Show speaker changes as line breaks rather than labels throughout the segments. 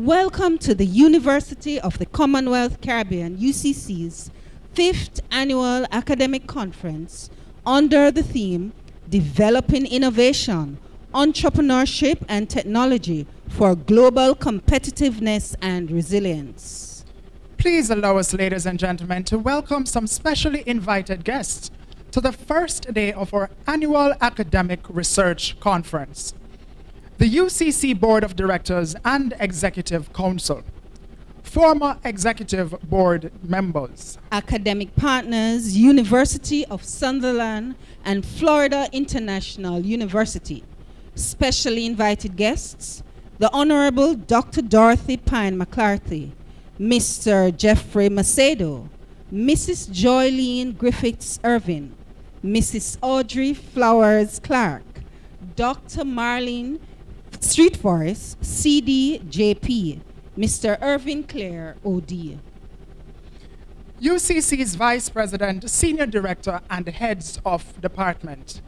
Welcome to the University of the Commonwealth Caribbean, UCC's 5th Annual Academic Conference under the theme Developing Innovation, Entrepreneurship and Technology for Global Competitiveness and Resilience.
Please allow us, ladies and gentlemen, to welcome some specially invited guests to the first day of our annual Academic Research Conference. The UCC Board of Directors and Executive Council, former Executive Board members,
academic partners, University of Sunderland and Florida International University, specially invited guests, the Honorable Dr. Dorothy Pine McClarty, Mr. Jeffrey Macedo, Mrs. Joylene Griffiths Irvin, Mrs. Audrey Flowers Clark, Dr. Marlene Street Forest, CDJP, Mr. Irvin Clare, OD.
UCC's Vice President, Senior Director, and Heads of Department,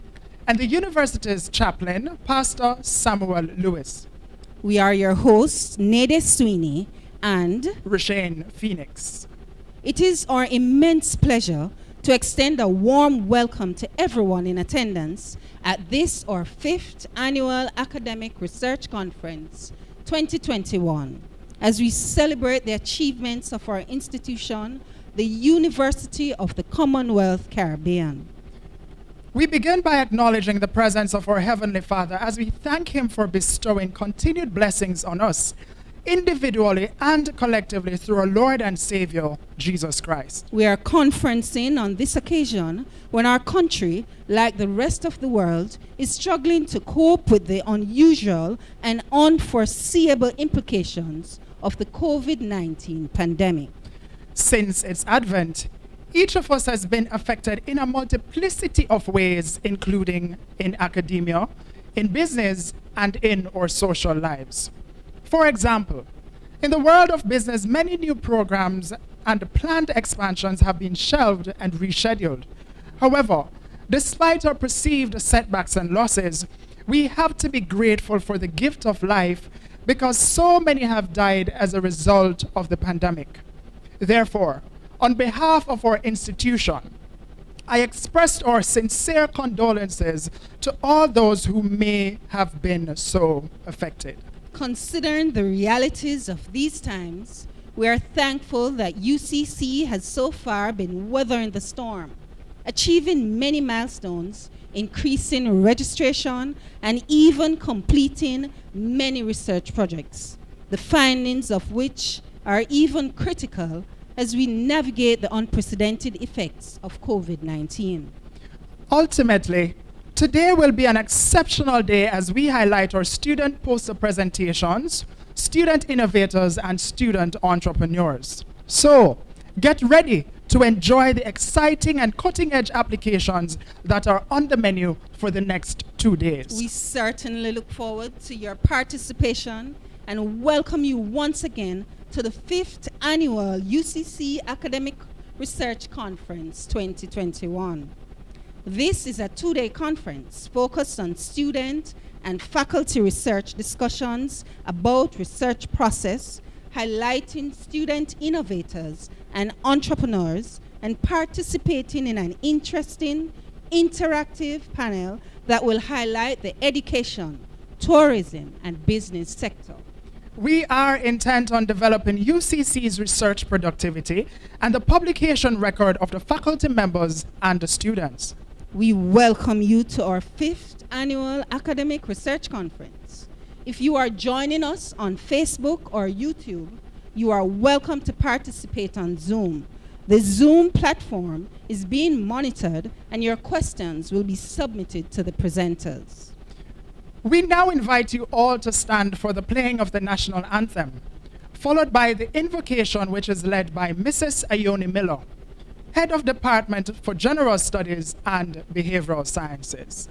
and the university's chaplain, Pastor Samuel Lewis.
We are your hosts, Nede Sweeney and
Rashane Phoenix.
It is our immense pleasure to extend a warm welcome to everyone in attendance at this, our 5th Annual Academic Research Conference 2021, as we celebrate the achievements of our institution, the University of the Commonwealth Caribbean.
We begin by acknowledging the presence of our Heavenly Father as we thank Him for bestowing continued blessings on us, individually and collectively through our Lord and Savior, Jesus Christ.
We are conferencing on this occasion when our country, like the rest of the world, is struggling to cope with the unusual and unforeseeable implications of the COVID-19 pandemic.
Since its advent, each of us has been affected in a multiplicity of ways, including in academia, in business, and in our social lives. For example, in the world of business, many new programs and planned expansions have been shelved and rescheduled. However, despite our perceived setbacks and losses, we have to be grateful for the gift of life because so many have died as a result of the pandemic. Therefore, on behalf of our institution, I expressed our sincere condolences to all those who may have been so affected.
Considering the realities of these times, we are thankful that UCC has so far been weathering the storm, achieving many milestones, increasing registration, and even completing many research projects, the findings of which are even critical as we navigate the unprecedented effects of COVID-19.
Ultimately, today will be an exceptional day as we highlight our student poster presentations, student innovators, and student entrepreneurs. So, get ready to enjoy the exciting and cutting-edge applications that are on the menu for the next 2 days.
We certainly look forward to your participation and welcome you once again to the 5th Annual UCC Academic Research Conference 2021. This is a 2-day conference focused on student and faculty research discussions about research process, highlighting student innovators and entrepreneurs, and participating in an interesting, interactive panel that will highlight the education, tourism, and business sector.
We are intent on developing UCC's research productivity and the publication record of the faculty members and the students.
We welcome you to our 5th Annual Academic Research Conference. If you are joining us on Facebook or YouTube, you are welcome to participate on Zoom. The Zoom platform is being monitored and your questions will be submitted to the presenters.
We now invite you all to stand for the playing of the national anthem, followed by the invocation, which is led by Mrs. Ione Miller, Head of Department for General Studies and Behavioral Sciences.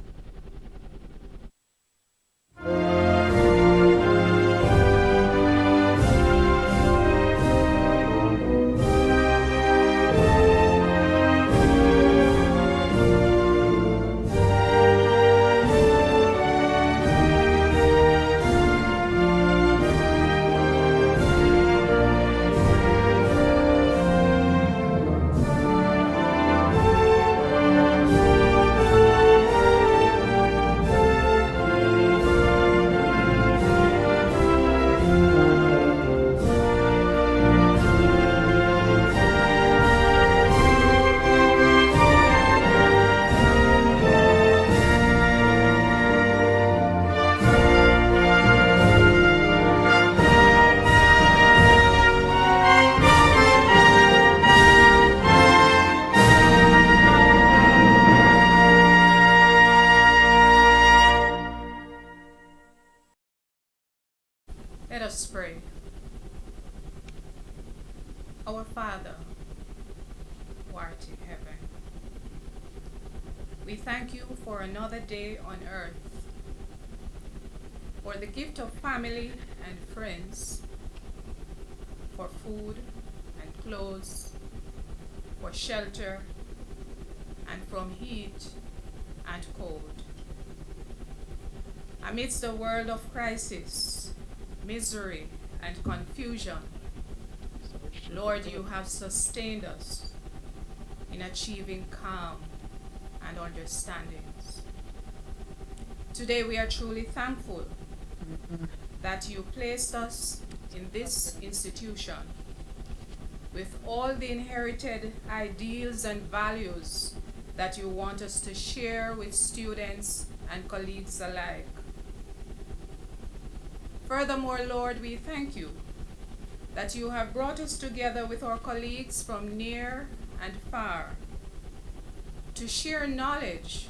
We thank you for another day on earth, for the gift of family and friends, for food and clothes, for shelter, and from heat and cold. Amidst a world of crisis, misery, and confusion, Lord, you have sustained us in achieving calm and understandings. Today we are truly thankful that you placed us in this institution with all the inherited ideals and values that you want us to share with students and colleagues alike. Furthermore, Lord, we thank you that you have brought us together with our colleagues from near and far to share knowledge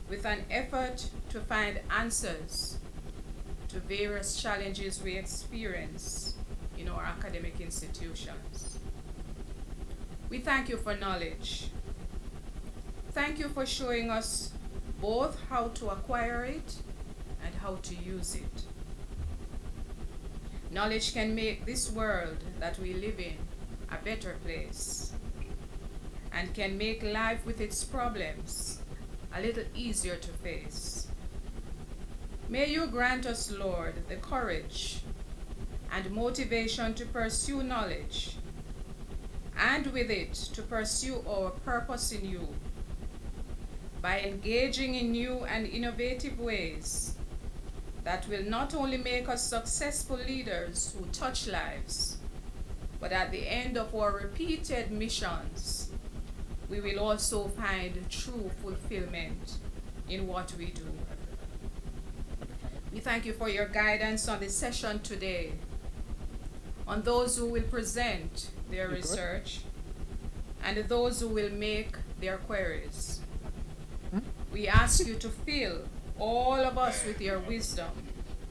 with an effort to find answers to various challenges we experience in our academic institutions. We thank you for knowledge. Thank you for showing us both how to acquire it and how to use it. Knowledge can make this world that we live in a better place and can make life with its problems a little easier to face. May you grant us, Lord, the courage and motivation to pursue knowledge, and with it to pursue our purpose in you by engaging in new and innovative ways that will not only make us successful leaders who touch lives, but at the end of our repeated missions, we will also find true fulfillment in what we do. We thank you for your guidance on the session today, on those who will present their research, and those who will make their queries. We ask you to fill all of us with your wisdom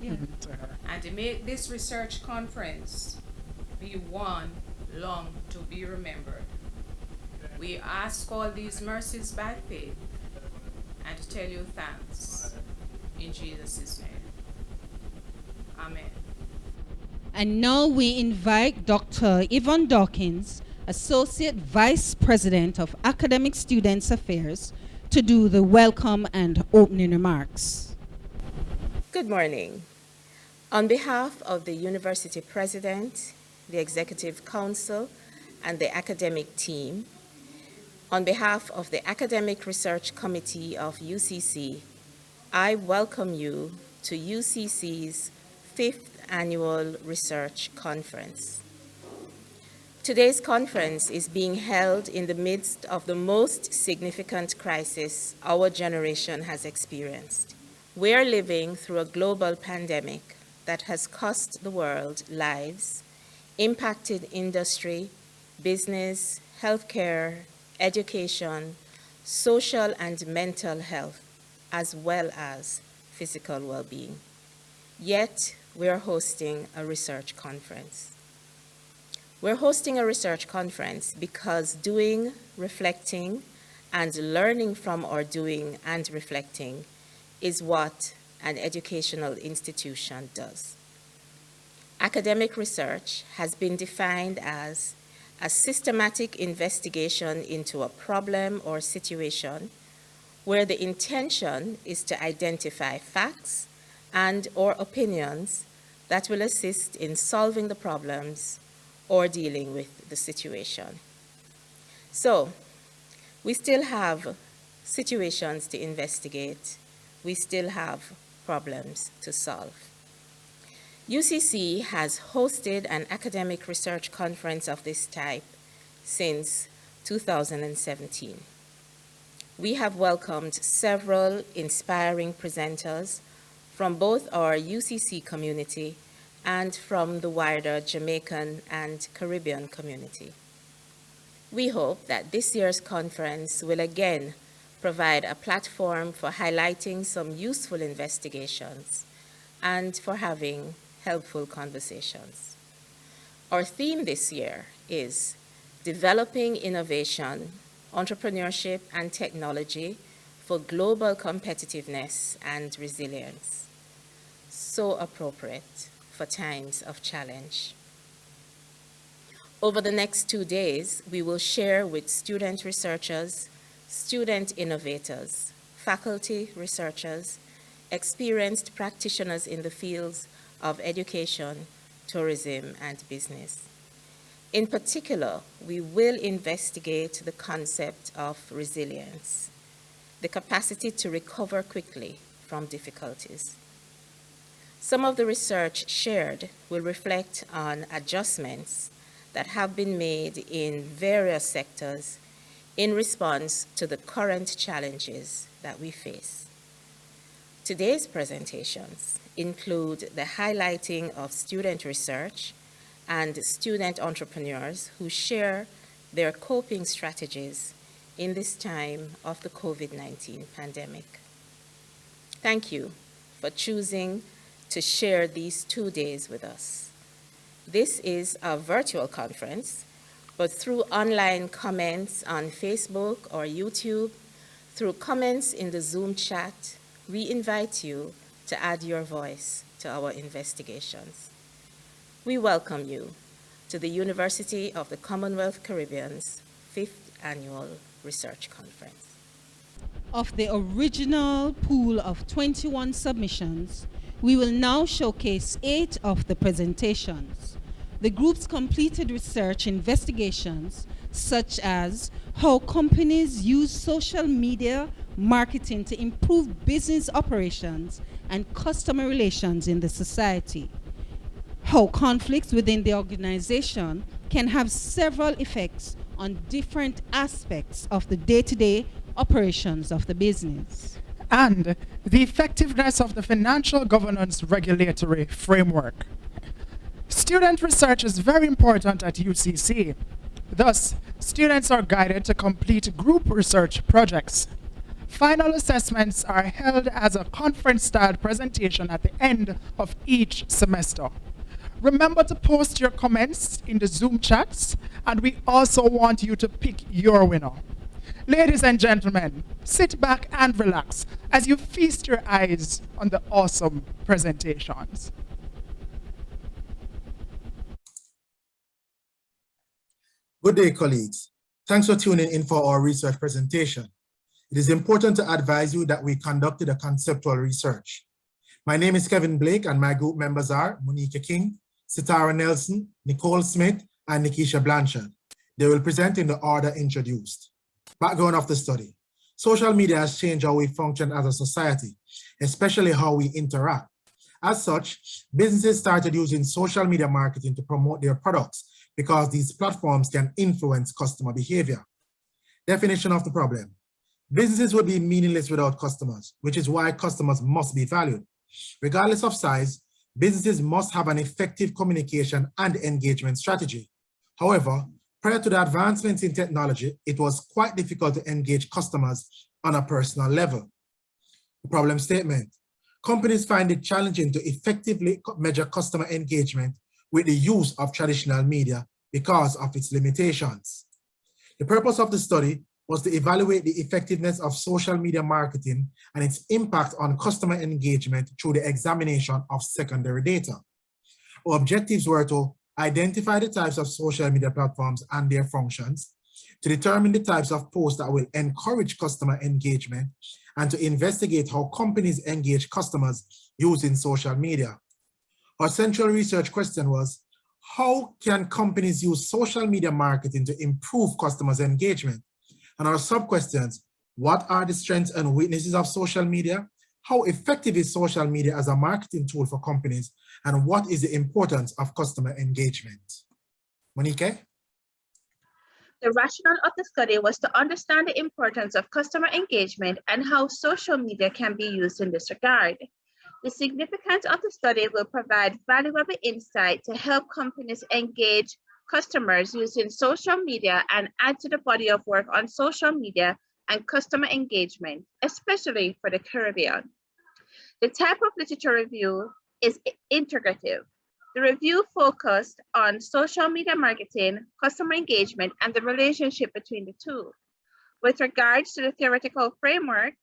and to make this research conference be one long to be remembered. We ask all these mercies by faith and tell you thanks in Jesus' name. Amen.
And now we invite Dr. Yvonne Dawkins, Associate Vice President of Academic Students Affairs, to do the welcome and opening remarks.
Good morning. On behalf of the University President, the Executive Council, and the academic team, on behalf of the Academic Research Committee of UCC, I welcome you to UCC's 5th Annual Research Conference. Today's conference is being held in the midst of the most significant crisis our generation has experienced. We are living through a global pandemic that has cost the world lives, impacted industry, business, healthcare, education, social and mental health, as well as physical well-being. Yet, we are hosting a research conference. We're hosting a research conference because doing, reflecting, and learning from our doing and reflecting is what an educational institution does. Academic research has been defined as a systematic investigation into a problem or situation where the intention is to identify facts and/or opinions that will assist in solving the problems or dealing with the situation. So, we still have situations to investigate. We still have problems to solve. UCC has hosted an academic research conference of this type since 2017. We have welcomed several inspiring presenters from both our UCC community and from the wider Jamaican and Caribbean community. We hope that this year's conference will again provide a platform for highlighting some useful investigations and for having helpful conversations. Our theme this year is Developing Innovation, Entrepreneurship and Technology for global competitiveness and resilience. So appropriate for times of challenge. Over the next 2 days, we will share with student researchers, student innovators, faculty researchers, experienced practitioners in the fields of education, tourism, and business. In particular, we will investigate the concept of resilience, the capacity to recover quickly from difficulties. Some of the research shared will reflect on adjustments that have been made in various sectors in response to the current challenges that we face. Today's presentations include the highlighting of student research and student entrepreneurs who share their coping strategies in this time of the COVID-19 pandemic. Thank you for choosing to share these 2 days with us. This is a virtual conference, but through online comments on Facebook or YouTube, through comments in the Zoom chat, we invite you to add your voice to our investigations. We welcome you to the University of the Commonwealth Caribbean's 5th Annual Research Conference.
Of the original pool of 21 submissions, we will now showcase 8 of the presentations. The group's completed research investigations, such as how companies use social media marketing to improve business operations and customer relations in the society, how conflicts within the organization can have several effects on different aspects of the day-to-day operations of the business,
and the effectiveness of the financial governance regulatory framework. Student research is very important at UCC. Thus, students are guided to complete group research projects. Final assessments are held as a conference-style presentation at the end of each semester. Remember to post your comments in the Zoom chats, and we also want you to pick your winner. Ladies and gentlemen, sit back and relax as you feast your eyes on the awesome presentations.
Good day, colleagues. Thanks for tuning in for our research presentation. It is important to advise you that we conducted a conceptual research. My name is Kevin Blake, and my group members are Monica King, Sitara Nelson, Nicole Smith, and Nikisha Blanchard. They will present in the order introduced. Background of the study. Social media has changed how we function as a society, especially how we interact. As such, businesses started using social media marketing to promote their products because these platforms can influence customer behavior. Definition of the problem. Businesses would be meaningless without customers, which is why customers must be valued. Regardless of size, businesses must have an effective communication and engagement strategy. However, prior to the advancements in technology, it was quite difficult to engage customers on a personal level. Problem statement. Companies find it challenging to effectively measure customer engagement with the use of traditional media because of its limitations. The purpose of the study was to evaluate the effectiveness of social media marketing and its impact on customer engagement through the examination of secondary data. Our objectives were to identify the types of social media platforms and their functions, to determine the types of posts that will encourage customer engagement, and to investigate how companies engage customers using social media. Our central research question was, how can companies use social media marketing to improve customers' engagement? And our sub-questions, what are the strengths and weaknesses of social media? How effective is social media as a marketing tool for companies? And what is the importance of customer engagement? Monique?
The rationale of the study was to understand the importance of customer engagement and how social media can be used in this regard. The significance of the study will provide valuable insight to help companies engage customers using social media and add to the body of work on social media and customer engagement, especially for the Caribbean. The type of literature review is integrative. The review focused on social media marketing, customer engagement, and the relationship between the two. With regards to the theoretical framework,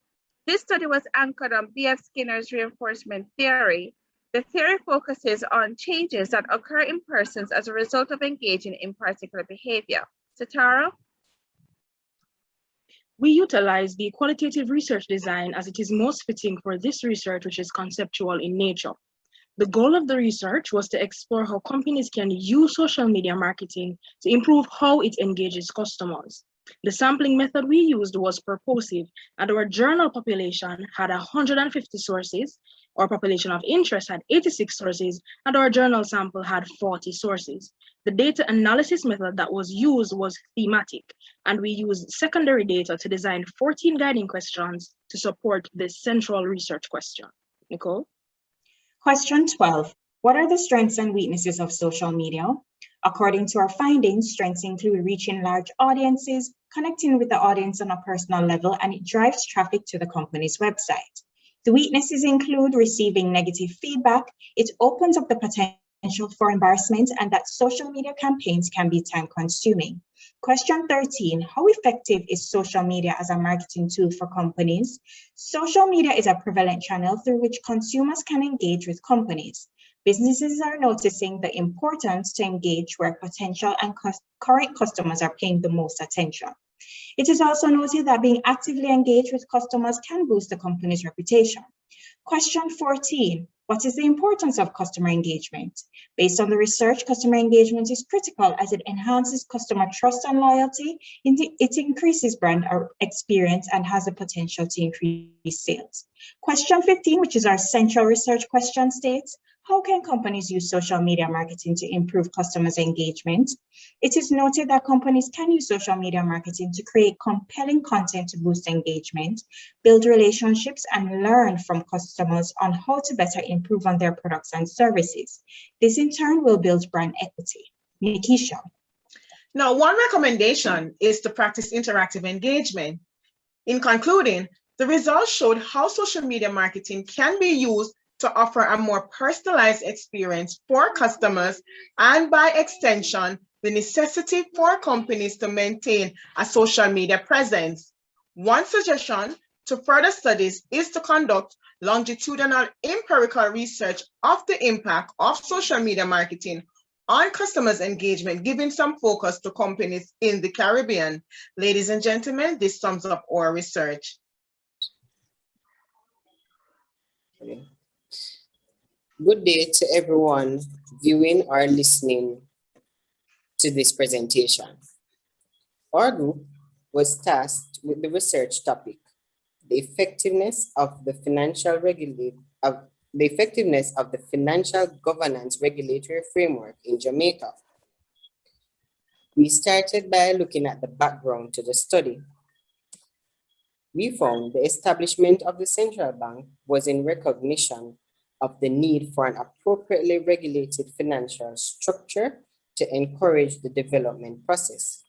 This study was anchored on B.F. Skinner's reinforcement theory. The theory focuses on changes that occur in persons as a result of engaging in particular behavior. Satara?
We utilize the qualitative research design as it is most fitting for this research, which is conceptual in nature. The goal of the research was to explore how companies can use social media marketing to improve how it engages customers. The sampling method we used was purposive, and our journal population had 150 sources, our population of interest had 86 sources, and our journal sample had 40 sources. The data analysis method that was used was thematic, and we used secondary data to design 14 guiding questions to support the central research question. Nicole?
Question 12. What are the strengths and weaknesses of social media? According to our findings, strengths include reaching large audiences, connecting with the audience on a personal level, and it drives traffic to the company's website. The weaknesses include receiving negative feedback. It opens up the potential for embarrassment, and that social media campaigns can be time-consuming. Question 13, how effective is social media as a marketing tool for companies? Social media is a prevalent channel through which consumers can engage with companies. Businesses are noticing the importance to engage where potential and current customers are paying the most attention. It is also noted that being actively engaged with customers can boost the company's reputation. Question 14, what is the importance of customer engagement? Based on the research, customer engagement is critical as it enhances customer trust and loyalty. It increases brand experience and has the potential to increase sales. Question 15, which is our central research question, states, how can companies use social media marketing to improve customers' engagement? It is noted that companies can use social media marketing to create compelling content to boost engagement, build relationships, and learn from customers on how to better improve on their products and services. This in turn will build brand equity. Nikisha.
Now, one recommendation is to practice interactive engagement. In concluding, the results showed how social media marketing can be used to offer a more personalized experience for customers and, by extension, the necessity for companies to maintain a social media presence. One suggestion to further studies is to conduct longitudinal empirical research of the impact of social media marketing on customers' engagement, giving some focus to companies in the Caribbean. Ladies and gentlemen, this sums up our research.
Good day to everyone viewing or listening to this presentation. Our group was tasked with the research topic, the effectiveness of the financial governance regulatory framework in Jamaica. We started by looking at the background to the study. We found the establishment of the central bank was in recognition of the need for an appropriately regulated financial structure to encourage the development process.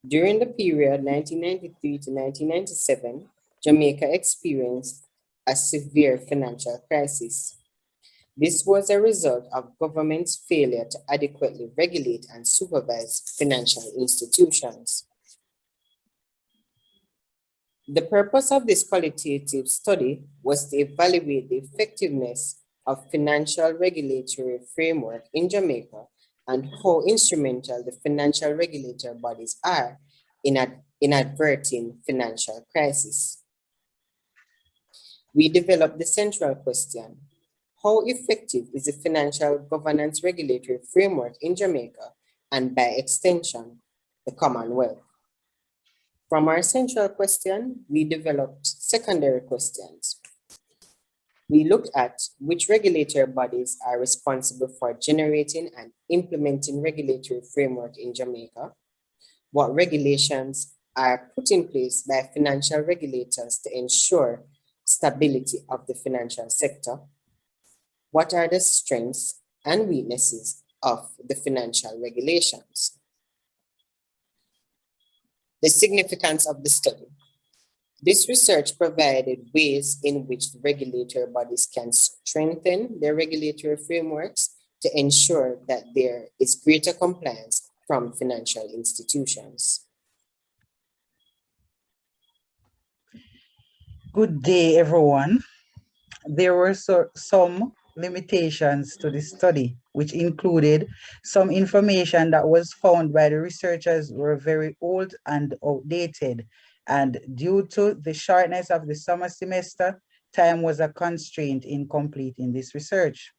During the period 1993 to 1997, Jamaica experienced a severe financial crisis. This was a result of government's failure to adequately regulate and supervise financial institutions. The purpose of this qualitative study was to evaluate the effectiveness of financial regulatory framework in Jamaica and how instrumental the financial regulatory bodies are in averting financial crisis. We developed the central question: how effective is the financial governance regulatory framework in Jamaica and, by extension, the Commonwealth? From our central question, we developed secondary questions. We looked at which regulatory bodies are responsible for generating and implementing regulatory framework in Jamaica, what regulations are put in place by financial regulators to ensure stability of the financial sector, what are the strengths and weaknesses of the financial regulations. The significance of the study. This research provided ways in which the regulatory bodies can strengthen their regulatory frameworks to ensure that there is greater compliance from financial institutions.
Good day, everyone. There were some limitations to the study, which included some information that was found by the researchers were very old and outdated. And due to the shortness of the summer semester, time was a constraint in completing this research.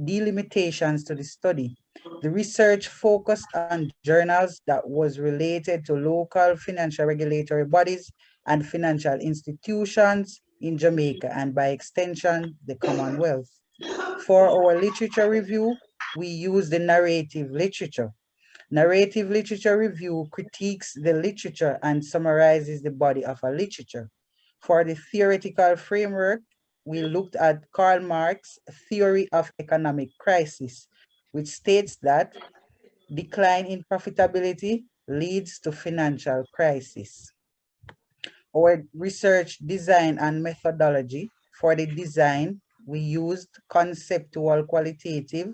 Delimitations to the study. The research focused on journals that was related to local financial regulatory bodies and financial institutions in Jamaica and by extension, the Commonwealth. For our literature review, we use the narrative literature. Narrative literature review critiques the literature and summarizes the body of a literature. For the theoretical framework, we looked at Karl Marx's theory of economic crisis, which states that decline in profitability leads to financial crisis. Our research design and methodology. For the design, we used conceptual qualitative.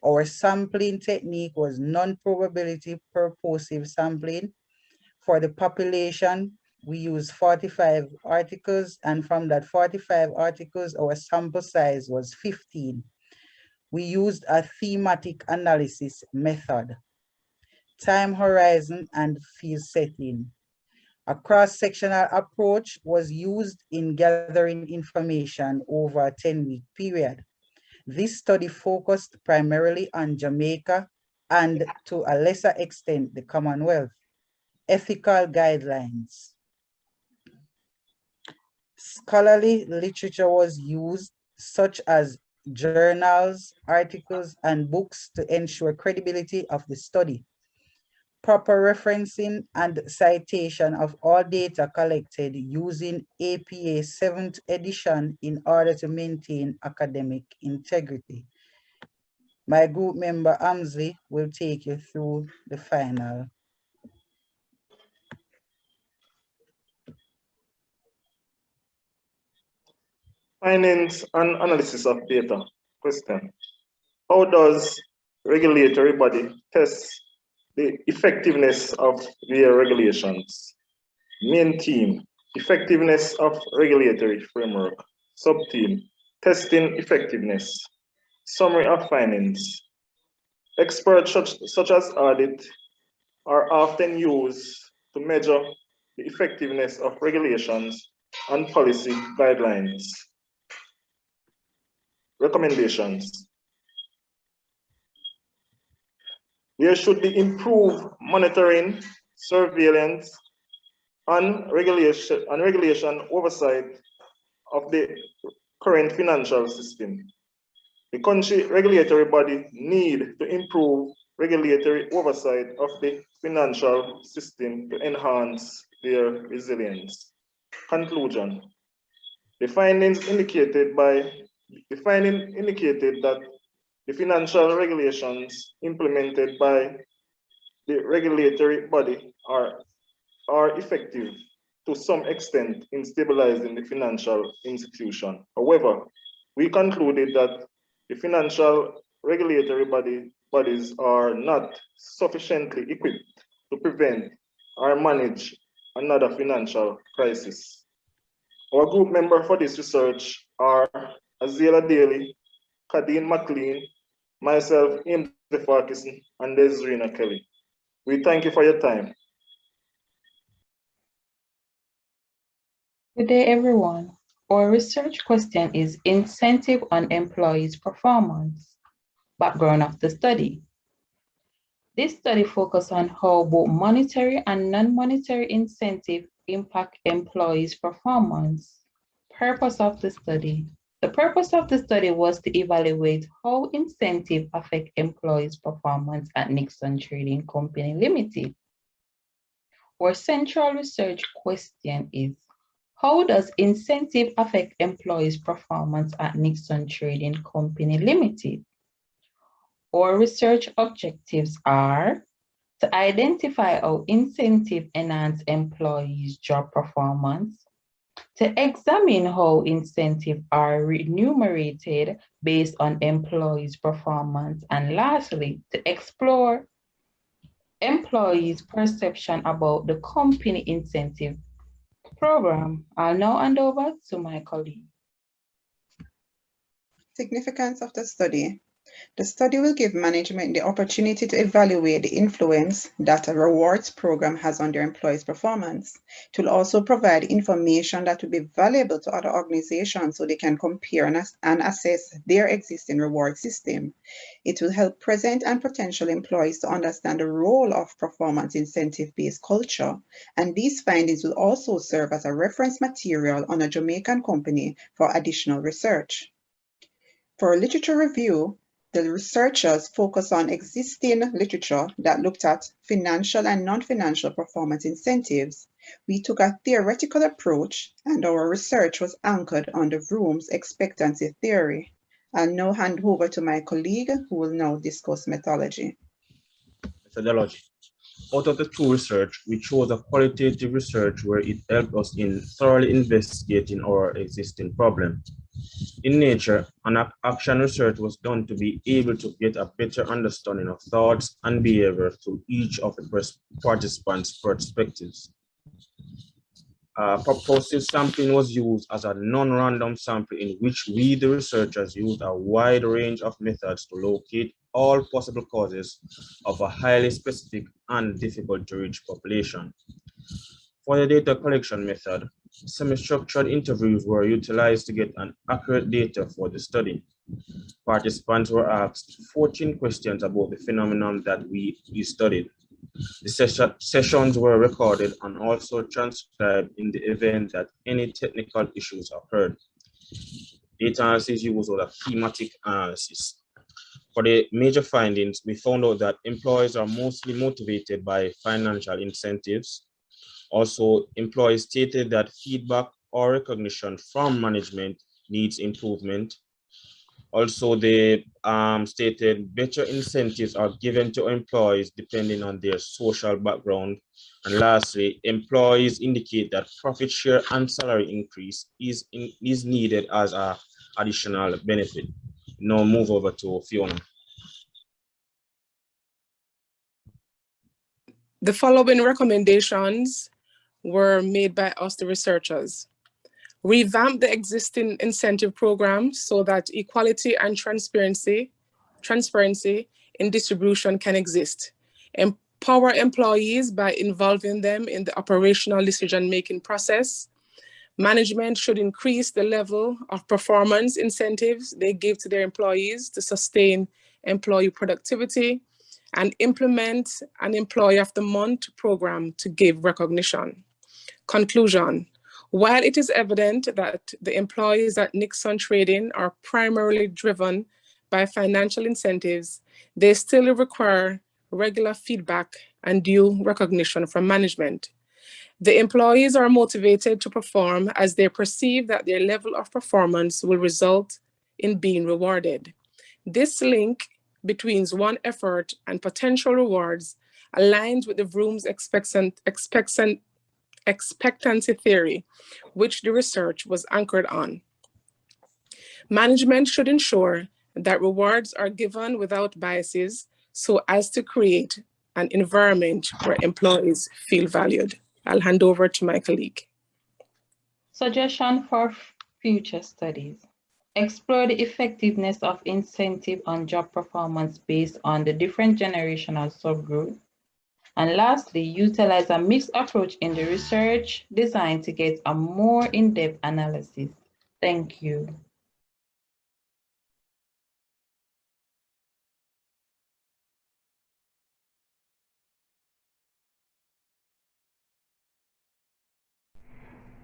Our sampling technique was non-probability purposive sampling. For the population, we used 45 articles, and from that 45 articles, our sample size was 15. We used a thematic analysis method. Time horizon and field setting. A cross-sectional approach was used in gathering information over a 10-week period. This study focused primarily on Jamaica and to a lesser extent, the Commonwealth. Ethical guidelines. Scholarly literature was used, such as journals, articles, and books to ensure credibility of the study. Proper referencing and citation of all data collected using APA 7th edition in order to maintain academic integrity. My group member Amsley will take you through the final.
Findings and analysis of data. Question. How does regulatory body test the effectiveness of their regulations? Main theme, effectiveness of regulatory framework. Sub-theme, testing effectiveness. Summary of findings. Experts such as audit are often used to measure the effectiveness of regulations and policy guidelines. Recommendations. There should be improved monitoring, surveillance, and regulation oversight of the current financial system. The country regulatory body need to improve regulatory oversight of the financial system to enhance their resilience. Conclusion. The findings indicated that the financial regulations implemented by the regulatory body are effective to some extent in stabilizing the financial institution. However, we concluded that the financial regulatory bodies are not sufficiently equipped to prevent or manage another financial crisis. Our group members for this research are Azela Daly, Kadeen McLean, myself, Aimee Farquharson, and Desirina Kelly. We thank you for your time.
Good day, everyone. Our research question is incentive on employees' performance. Background of the study. This study focused on how both monetary and non-monetary incentive impact employees' performance. Purpose of the study. The purpose of the study was to evaluate how incentive affect employees' performance at Nixon Trading Company Limited. Our central research question is, how does incentive affect employees' performance at Nixon Trading Company Limited? Our research objectives are to identify how incentive enhance employees' job performance, to examine how incentives are remunerated based on employees' performance, and lastly, to explore employees' perception about the company incentive program. I'll now hand over to my colleague.
Significance of the study. The study will give management the opportunity to evaluate the influence that a rewards program has on their employees' performance. It will also provide information that will be valuable to other organizations so they can compare and assess their existing reward system. It will help present and potential employees to understand the role of performance incentive-based culture. And these findings will also serve as a reference material on a Jamaican company for additional research. For literature review, the researchers focus on existing literature that looked at financial and non-financial performance incentives. We took a theoretical approach, and our research was anchored on the Vroom's expectancy theory. I'll now hand over to my colleague, who will now discuss methodology.
Methodology. Out of the two research, we chose a qualitative research where it helped us in thoroughly investigating our existing problem. In nature, an action research was done to be able to get a better understanding of thoughts and behavior through each of the participants' perspectives. Purposive sampling was used as a non-random sample in which we, the researchers, used a wide range of methods to locate all possible causes of a highly specific and difficult to reach population. For the data collection method, semi-structured interviews were utilized to get an accurate data for the study. Participants were asked 14 questions about the phenomenon that we studied. The sessions were recorded and also transcribed in the event that any technical issues occurred. Data analysis used was a thematic analysis. For the major findings, we found out that employees are mostly motivated by financial incentives. Also, employees stated that feedback or recognition from management needs improvement. Also, they stated better incentives are given to employees depending on their social background. And lastly, employees indicate that profit share and salary increase is needed as an additional benefit. Now move over to Fiona.
The following recommendations were made by us, the researchers. Revamp the existing incentive programs so that equality and transparency in distribution can exist. Empower employees by involving them in the operational decision-making process. Management should increase the level of performance incentives they give to their employees to sustain employee productivity, and implement an Employee of the Month program to give recognition. Conclusion. While it is evident that the employees at Nixon Trading are primarily driven by financial incentives, they still require regular feedback and due recognition from management. The employees are motivated to perform as they perceive that their level of performance will result in being rewarded. This link between one effort and potential rewards aligns with the Vroom's expectancy theory, which the research was anchored on. Management should ensure that rewards are given without biases so as to create an environment where employees feel valued. I'll hand over to my colleague.
Suggestion for future studies. Explore the effectiveness of incentive on job performance based on the different generational subgroups. And lastly, utilize a mixed approach in the research designed to get a more in-depth analysis. Thank you.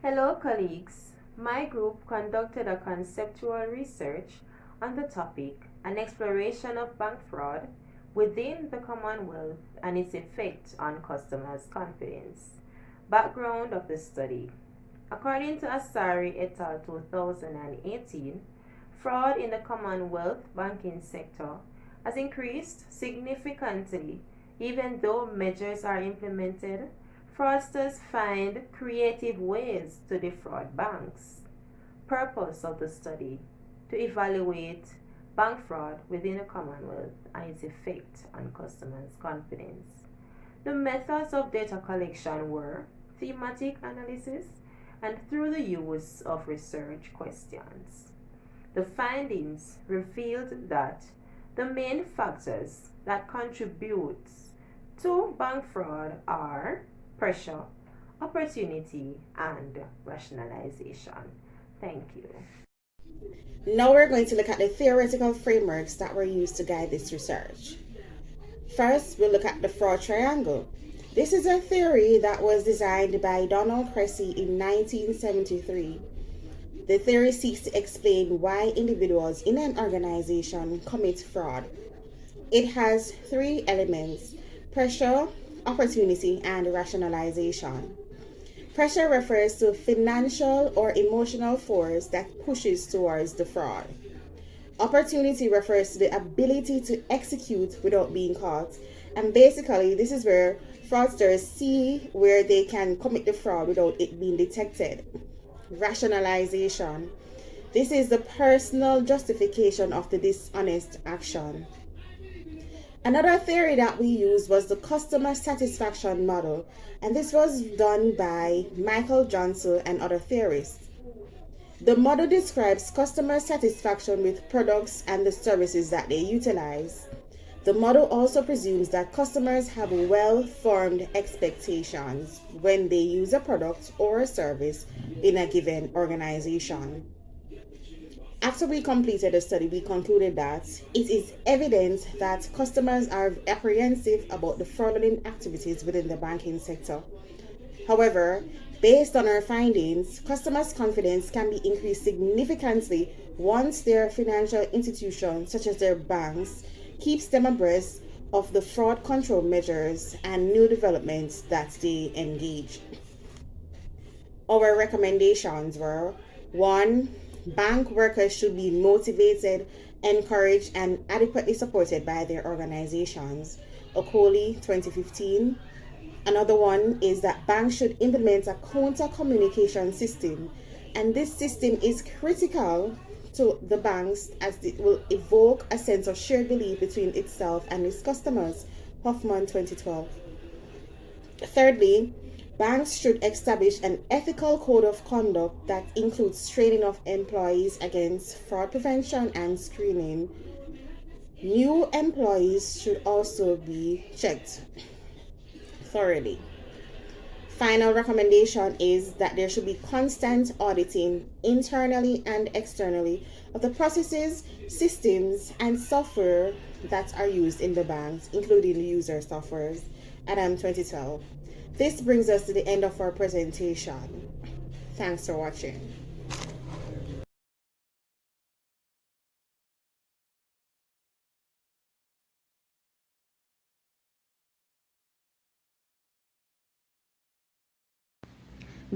Hello, colleagues. My group conducted a conceptual research on the topic, an exploration of bank fraud within the Commonwealth and its effect on customers' confidence. Background of the study. According to Asari et al. 2018, fraud in the Commonwealth banking sector has increased significantly. Even though measures are implemented, fraudsters find creative ways to defraud banks. Purpose of the study: to evaluate bank fraud within the Commonwealth and its effect on customers' confidence. The methods of data collection were thematic analysis, and through the use of research questions. The findings revealed that the main factors that contribute to bank fraud are pressure, opportunity, and rationalization. Thank you.
Now we're going to look at the theoretical frameworks that were used to guide this research. First, we'll look at the fraud triangle. This is a theory that was designed by Donald Cressy in 1973. The theory seeks to explain why individuals in an organization commit fraud. It has three elements: pressure, opportunity, and rationalization. Pressure refers to financial or emotional force that pushes towards the fraud. Opportunity refers to the ability to execute without being caught. And basically, this is where fraudsters see where they can commit the fraud without it being detected. Rationalization. This is the personal justification of the dishonest action. Another theory that we used was the customer satisfaction model, and this was done by Michael Johnson and other theorists. The model describes customer satisfaction with products and the services that they utilize. The model also presumes that customers have well-formed expectations when they use a product or a service in a given organization. After we completed the study, we concluded that it is evident that customers are apprehensive about the fraudulent activities within the banking sector. However, based on our findings, customers' confidence can be increased significantly once their financial institution, such as their banks, keeps them abreast of the fraud control measures and new developments that they engage. Our recommendations were: 1. Bank workers should be motivated, encouraged, and adequately supported by their organizations. Okoli, 2015. Another one is that banks should implement a counter-communication system, and this system is critical to the banks as it will evoke a sense of shared belief between itself and its customers. Hoffman, 2012. Thirdly, banks should establish an ethical code of conduct that includes training of employees against fraud prevention and screening. New employees should also be checked thoroughly. Final recommendation is that there should be constant auditing internally and externally of the processes, systems, and software that are used in the banks, including the user softwares. Anthem, 2012. This brings us to the end of our presentation. Thanks for watching.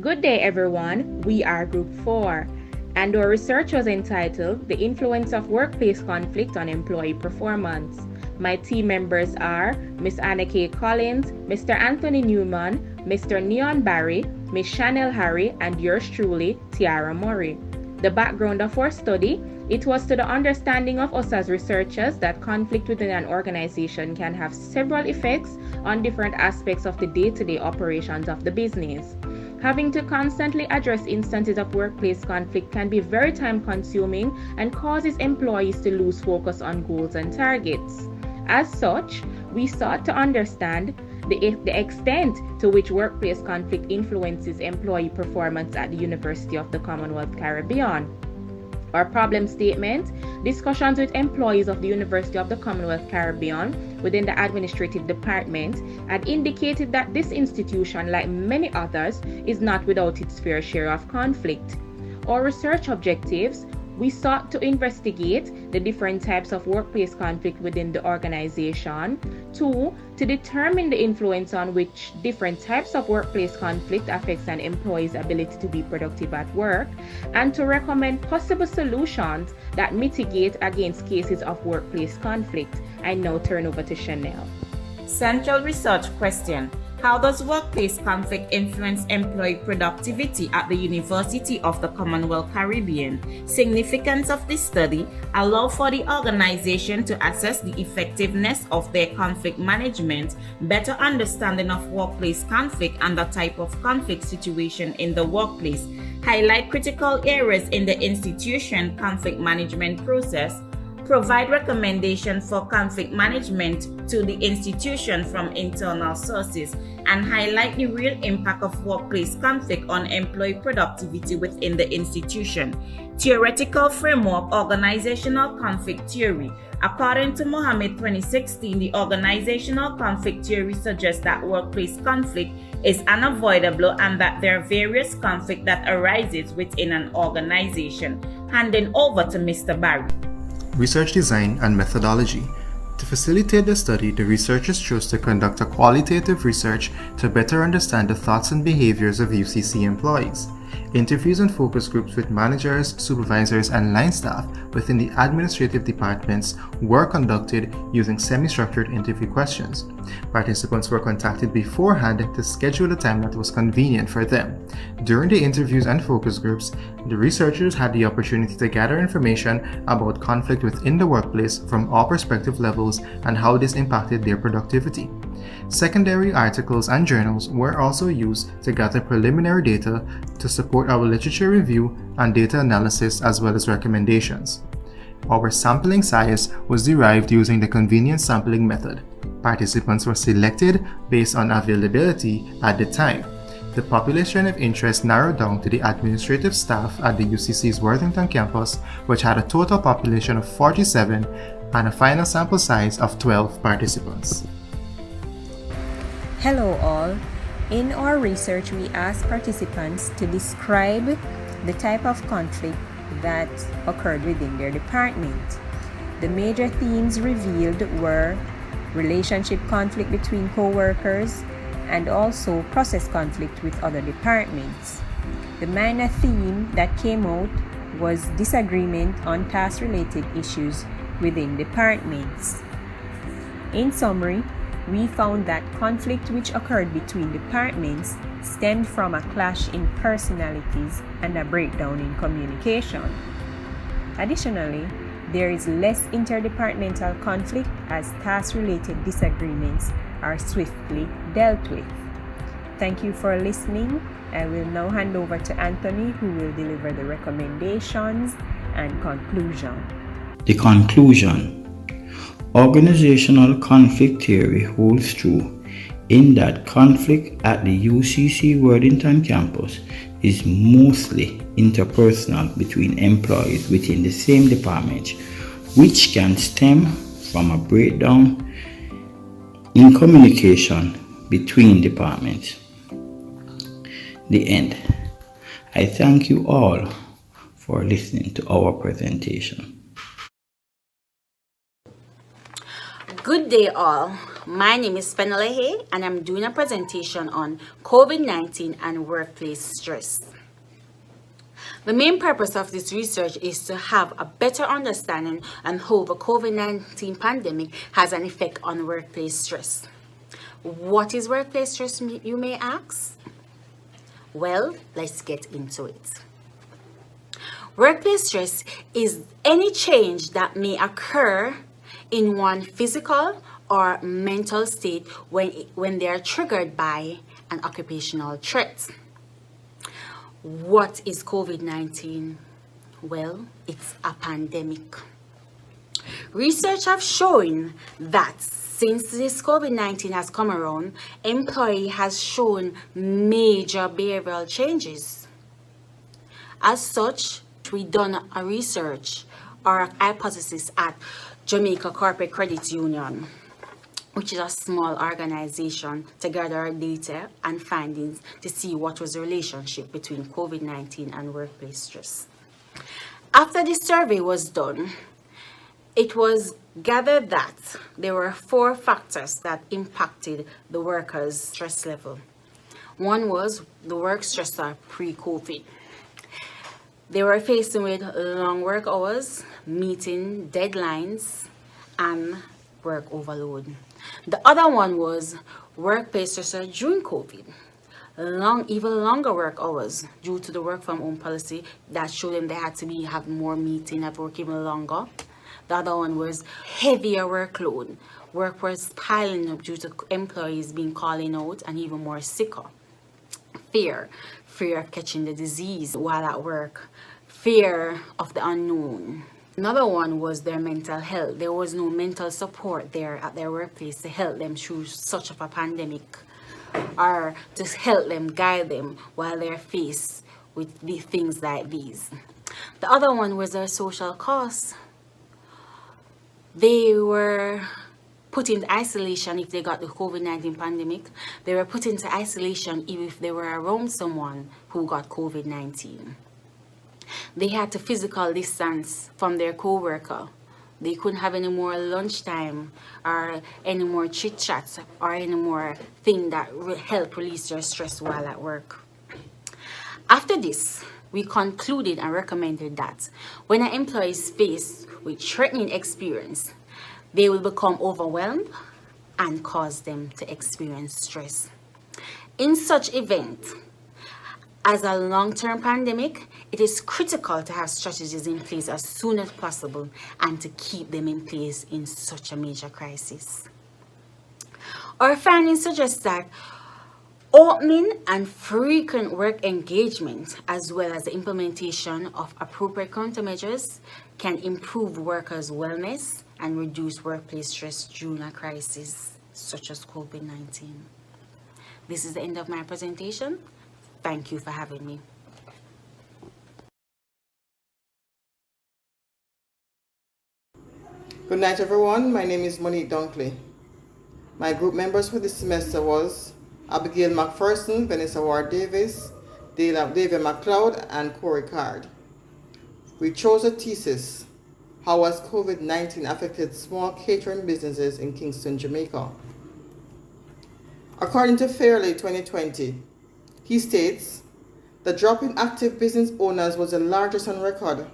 Good day, everyone. We are Group 4, and our research was entitled The Influence of Workplace Conflict on Employee Performance. My team members are Ms. Anna K. Collins, Mr. Anthony Newman, Mr. Neon Barry, Ms. Chanel Harry, and yours truly, Tiara Murray. The background of our study: it was to the understanding of us as researchers that conflict within an organization can have several effects on different aspects of the day-to-day operations of the business. Having to constantly address instances of workplace conflict can be very time-consuming and causes employees to lose focus on goals and targets. As such, we sought to understand the extent to which workplace conflict influences employee performance at the University of the Commonwealth Caribbean. Our problem statement: discussions with employees of the University of the Commonwealth Caribbean within the administrative department had indicated that this institution, like many others, is not without its fair share of conflict. Our research objectives: we sought to investigate the different types of workplace conflict within the organization. 2, to determine the influence on which different types of workplace conflict affects an employee's ability to be productive at work, and to recommend possible solutions that mitigate against cases of workplace conflict. I now turn over to Chanel.
Central research question: How does workplace conflict influence employee productivity at the University of the Commonwealth Caribbean? Significance of this study allow for the organization to assess the effectiveness of their conflict management, better understanding of workplace conflict and the type of conflict situation in the workplace, highlight critical areas in the institution conflict management process, provide recommendations for conflict management to the institution from internal sources, and highlight the real impact of workplace conflict on employee productivity within the institution. Theoretical framework, organizational conflict theory. According to Mohammed 2016, the organizational conflict theory suggests that workplace conflict is unavoidable and that there are various conflicts that arises within an organization. Handing over to Mr. Barry.
Research design and methodology. To facilitate the study, the researchers chose to conduct a qualitative research to better understand the thoughts and behaviors of UCC employees. Interviews and focus groups with managers, supervisors, and line staff within the administrative departments were conducted using semi-structured interview questions. Participants were contacted beforehand to schedule a time that was convenient for them. During the interviews and focus groups, the researchers had the opportunity to gather information about conflict within the workplace from all perspective levels and how this impacted their productivity. Secondary articles and journals were also used to gather preliminary data to support our literature review and data analysis as well as recommendations. Our sampling size was derived using the convenience sampling method. Participants were selected based on availability at the time. The population of interest narrowed down to the administrative staff at the UCC's Worthington campus, which had a total population of 47 and a final sample size of 12 participants.
Hello all. In our research, we asked participants to describe the type of conflict that occurred within their department. The major themes revealed were relationship conflict between co-workers and also process conflict with other departments. The minor theme that came out was disagreement on task-related issues within departments. In summary, we found that conflict which occurred between departments stemmed from a clash in personalities and a breakdown in communication. Additionally, there is less interdepartmental conflict as task-related disagreements are swiftly dealt with. Thank you for listening. I will now hand over to Anthony, who will deliver the recommendations and conclusion.
The conclusion. Organizational conflict theory holds true in that conflict at the UCC Worthington campus is mostly interpersonal between employees within the same department, which can stem from a breakdown in communication between departments. The end. I thank you all for listening to our presentation.
Good day all. My name is Penelehe and I'm doing a presentation on COVID-19 and workplace stress. The main purpose of this research is to have a better understanding on how the COVID-19 pandemic has an effect on workplace stress. What is workplace stress, you may ask? Well, let's get into it. Workplace stress is any change that may occur in one physical or mental state when they are triggered by an occupational threat. What is COVID-19? Well, it's a pandemic. Research have shown that since this COVID-19 has come around, employee has shown major behavioral changes. As such, we done a research or a hypothesis at Jamaica Corporate Credit Union, which is a small organization, to gather our data and findings to see what was the relationship between COVID-19 and workplace stress. After this survey was done, it was gathered that there were 4 factors that impacted the workers' stress level. One was the work stressor pre-COVID. They were facing with long work hours, meeting deadlines, and work overload. The other one was workplace research during COVID. Even longer work hours due to the work from home policy that showed them they had to have more meeting at work even longer. The other one was heavier workload. Work was piling up due to employees being calling out and even more sicker. Fear of catching the disease while at work. Fear of the unknown. Another one was their mental health. There was no mental support there at their workplace to help them through such of a pandemic, or to help them, guide them while they're faced with the things like these. The other one was their social costs. They were put into isolation if they got the COVID-19 pandemic. They were put into isolation even if they were around someone who got COVID-19. They had to physical distance from their co-worker. They couldn't have any more lunchtime or any more chit-chats or any more thing that help release their stress while at work. After this, we concluded and recommended that when an employee is faced with threatening experience, they will become overwhelmed and cause them to experience stress. In such event, as a long-term pandemic, it is critical to have strategies in place as soon as possible and to keep them in place in such a major crisis. Our findings suggest that opening and frequent work engagement, as well as the implementation of appropriate countermeasures, can improve workers' wellness and reduce workplace stress during a crisis such as COVID-19. This is the end of my presentation. Thank you for having me.
Good night, everyone. My name is Monique Dunkley. My group members for this semester was Abigail McPherson, Vanessa Ward Davis, David McLeod, and Corey Card. We chose a thesis, How has COVID-19 affected small catering businesses in Kingston, Jamaica? According to Fairley 2020, he states, the drop in active business owners was the largest on record,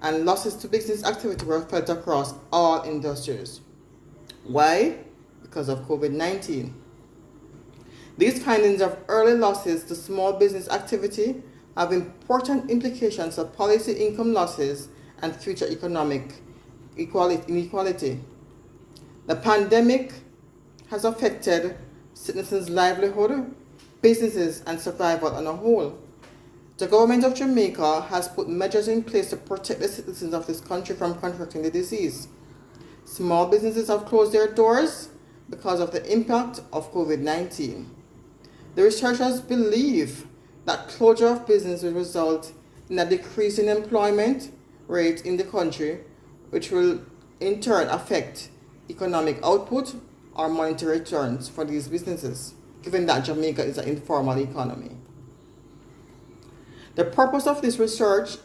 and losses to business activity were felt across all industries. Why? Because of COVID-19. These findings of early losses to small business activity have important implications for policy income losses and future economic inequality. The pandemic has affected citizens' livelihood, businesses, and survival on a whole. The government of Jamaica has put measures in place to protect the citizens of this country from contracting the disease. Small businesses have closed their doors because of the impact of COVID-19. The researchers believe that closure of business will result in a decrease in employment rate in the country, which will in turn affect economic output or monetary returns for these businesses, given that Jamaica is an informal economy. The purpose of this research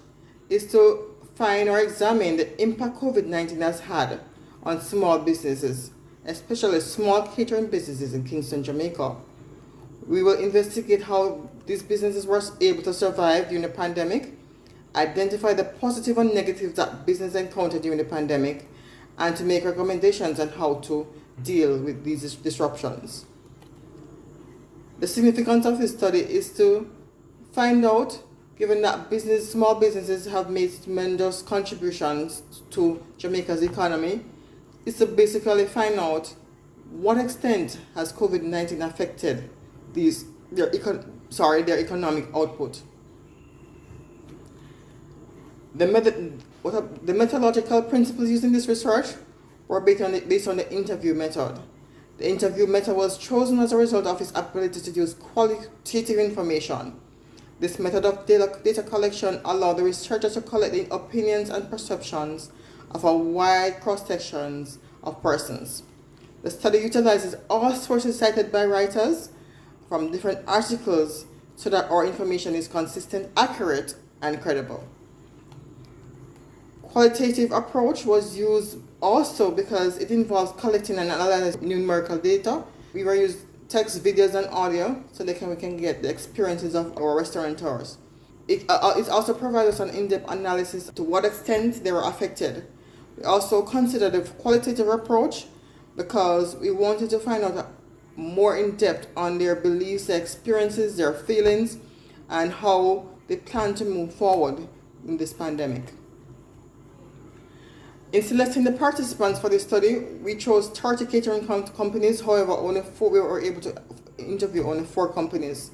is to find or examine the impact COVID-19 has had on small businesses, especially small catering businesses in Kingston, Jamaica. We will investigate how these businesses were able to survive during the pandemic, identify the positive and negatives that business encountered during the pandemic, and to make recommendations on how to deal with these disruptions. The significance of this study is to find out, given that small businesses have made tremendous contributions to Jamaica's economy, is to basically find out what extent has COVID-19 affected their economic output. The methodological principles used in this research were based on the interview method. The interview method was chosen as a result of its ability to use qualitative information. This method of data collection allowed the researchers to collect the opinions and perceptions of a wide cross-section of persons. The study utilizes all sources cited by writers from different articles so that our information is consistent, accurate, and credible. Qualitative approach was used also because it involves collecting and analyzing numerical data. We were using text, videos, and audio so we can get the experiences of our restaurateurs. It also provides us an in-depth analysis to what extent they were affected. We also considered the qualitative approach because we wanted to find out more in depth on their beliefs, their experiences, their feelings, and how they plan to move forward in this pandemic. In selecting the participants for this study, we chose 30 catering companies. However, we were able to interview only 4 companies.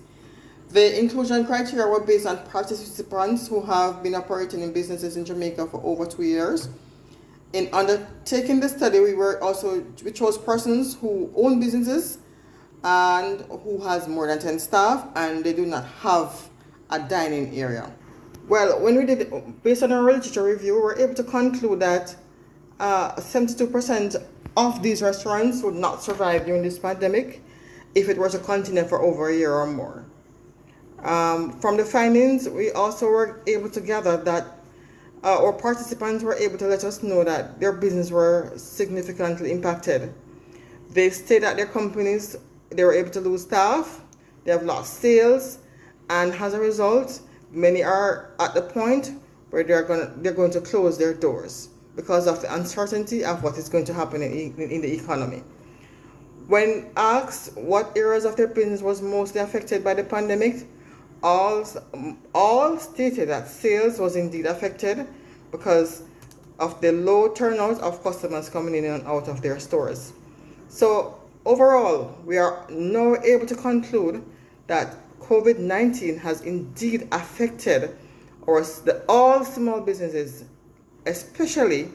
The inclusion criteria were based on participants who have been operating in businesses in Jamaica for over 2 years. In undertaking the study, we chose persons who own businesses and who has more than 10 staff, and they do not have a dining area. Well, when we did, based on our literature review, we were able to conclude that 72% of these restaurants would not survive during this pandemic if it were to continue for over a year or more. From the findings, we also were able to gather that our participants were able to let us know that their business were significantly impacted. They stated that their companies, they were able to lose staff, they have lost sales, and as a result, many are at the point where they're going to close their doors because of the uncertainty of what is going to happen in the economy. When asked what areas of their business was mostly affected by the pandemic, all stated that sales was indeed affected because of the low turnout of customers coming in and out of their stores. So overall, we are now able to conclude that COVID-19 has indeed affected all small businesses, especially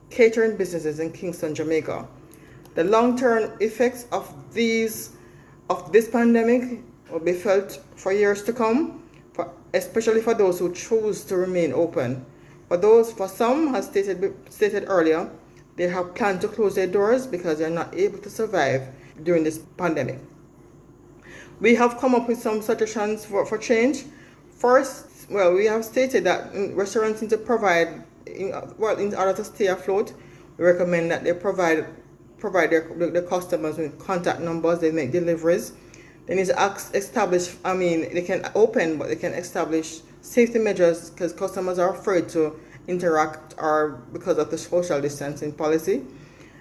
catering businesses in Kingston, Jamaica. The long-term effects of this pandemic will be felt for years to come, especially for those who choose to remain open. For some, as stated earlier, they have planned to close their doors because they're not able to survive during this pandemic. We have come up with some suggestions for change. First, we have stated that restaurants need to provide, in order to stay afloat, we recommend that they provide their customers with contact numbers, they make deliveries. They need to they can open, but they can establish safety measures because customers are afraid to interact because of the social distancing policy.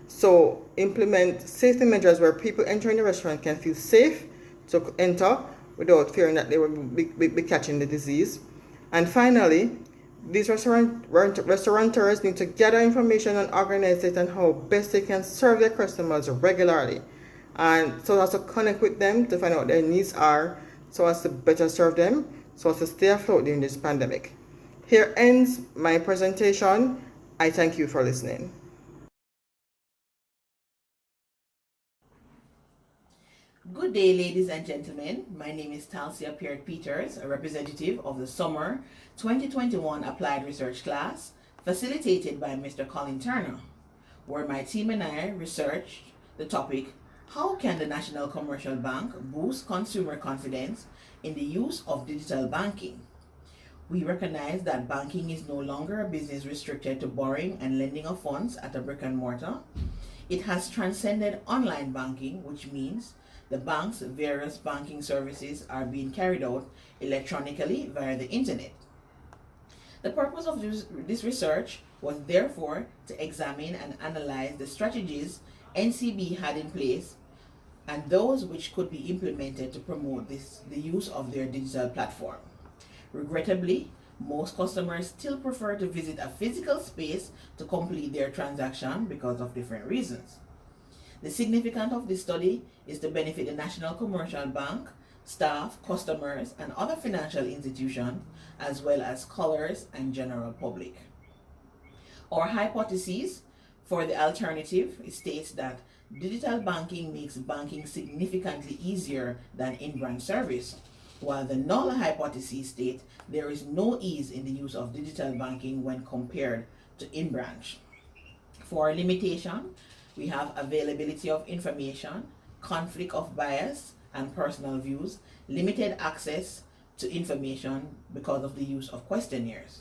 So implement safety measures where people entering the restaurant can feel safe to enter without fearing that they will be catching the disease. And finally, these restaurateurs need to gather information and organize it on how best they can serve their customers regularly, and so as to connect with them to find out what their needs are, so as to better serve them, so as to stay afloat during this pandemic. Here ends my presentation. I thank you for listening.
Good day, ladies and gentlemen. My name is Talsia Peart-Peters, a representative of the Summer 2021 Applied Research class, facilitated by Mr. Colin Turner, where my team and I researched the topic, how can the National Commercial Bank boost consumer confidence in the use of digital banking? We recognize that banking is no longer a business restricted to borrowing and lending of funds at a brick and mortar. It has transcended online banking, which means the bank's various banking services are being carried out electronically via the internet. The purpose of this research was therefore to examine and analyze the strategies NCB had in place and those which could be implemented to promote the use of their digital platform. Regrettably, most customers still prefer to visit a physical space to complete their transaction because of different reasons. The significance of this study is to benefit the National Commercial Bank, staff, customers, and other financial institutions, as well as scholars and general public. Our hypothesis for the alternative states that digital banking makes banking significantly easier than in-branch service, while the null hypothesis states there is no ease in the use of digital banking when compared to in-branch. For limitation, we have availability of information, conflict of bias and personal views, limited access to information because of the use of questionnaires.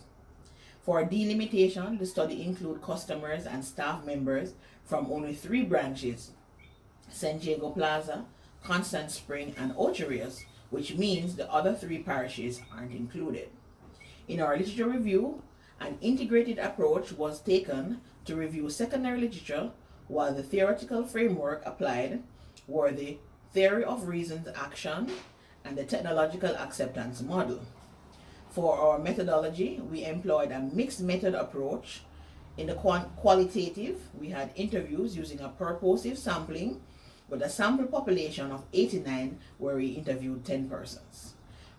For delimitation, the study includes customers and staff members from only 3 branches, San Diego Plaza, Constant Spring, and Ocho Rios, which means the other 3 parishes aren't included. In our literature review, an integrated approach was taken to review secondary literature, while the theoretical framework applied were the theory of reasoned action, and the technological acceptance model. For our methodology, we employed a mixed method approach. In the qualitative, we had interviews using a purposive sampling with a sample population of 89 where we interviewed 10 persons.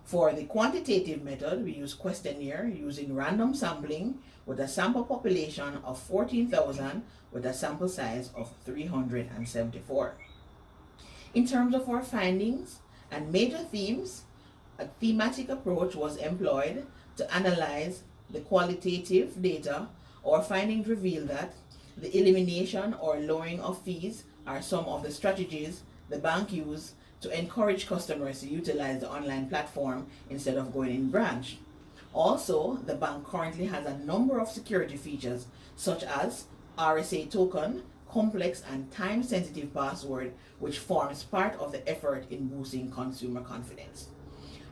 For the quantitative method, we used questionnaire using random sampling with a sample population of 14,000 with a sample size of 374. In terms of our findings and major themes, a thematic approach was employed to analyze the qualitative data. Our findings reveal that the elimination or lowering of fees are some of the strategies the bank used to encourage customers to utilize the online platform instead of going in branch. Also, the bank currently has a number of security features such as RSA token, complex and time-sensitive password, which forms part of the effort in boosting consumer confidence.